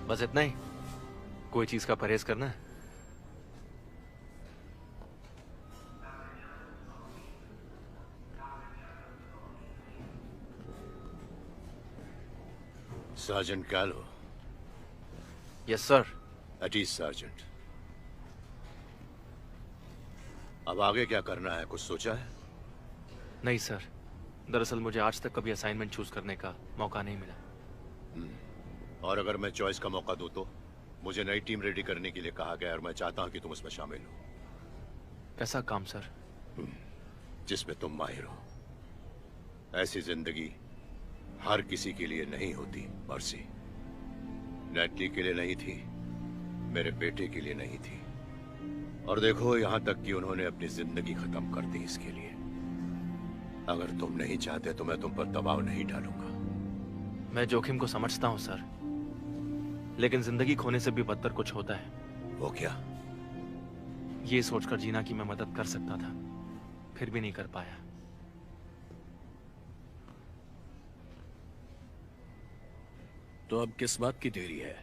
बस इतना ही? कोई चीज का परहेज करना है? Sergeant Gallo. Yes, sir. At ease, Sergeant. अब आगे क्या करना है, कुछ सोचा है? नहीं सर, दरअसल मुझे आज तक कभी असाइनमेंट चूज करने का मौका नहीं मिला। और अगर मैं चॉइस का मौका दूं तो? मुझे नई टीम रेडी करने के लिए कहा गया और मैं चाहता हूं कि तुम उसमें शामिल हो। कैसा काम सर? जिसमें तुम माहिर हो। ऐसी जिंदगी हर किसी के लिए नहीं होती मर्सी। नेटली के लिए नहीं थी, मेरे बेटे के लिए नहीं थी, और देखो यहां तक कि उन्होंने अपनी जिंदगी खत्म कर दी इसके लिए। अगर तुम नहीं चाहते तो मैं तुम पर दबाव नहीं डालूंगा। मैं जोखिम को समझता हूं सर, लेकिन जिंदगी खोने से भी बदतर कुछ होता है। वो क्या? ये सोचकर जीना कि मैं मदद कर सकता था, फिर भी नहीं कर पाया। तो अब किस बात की देरी है?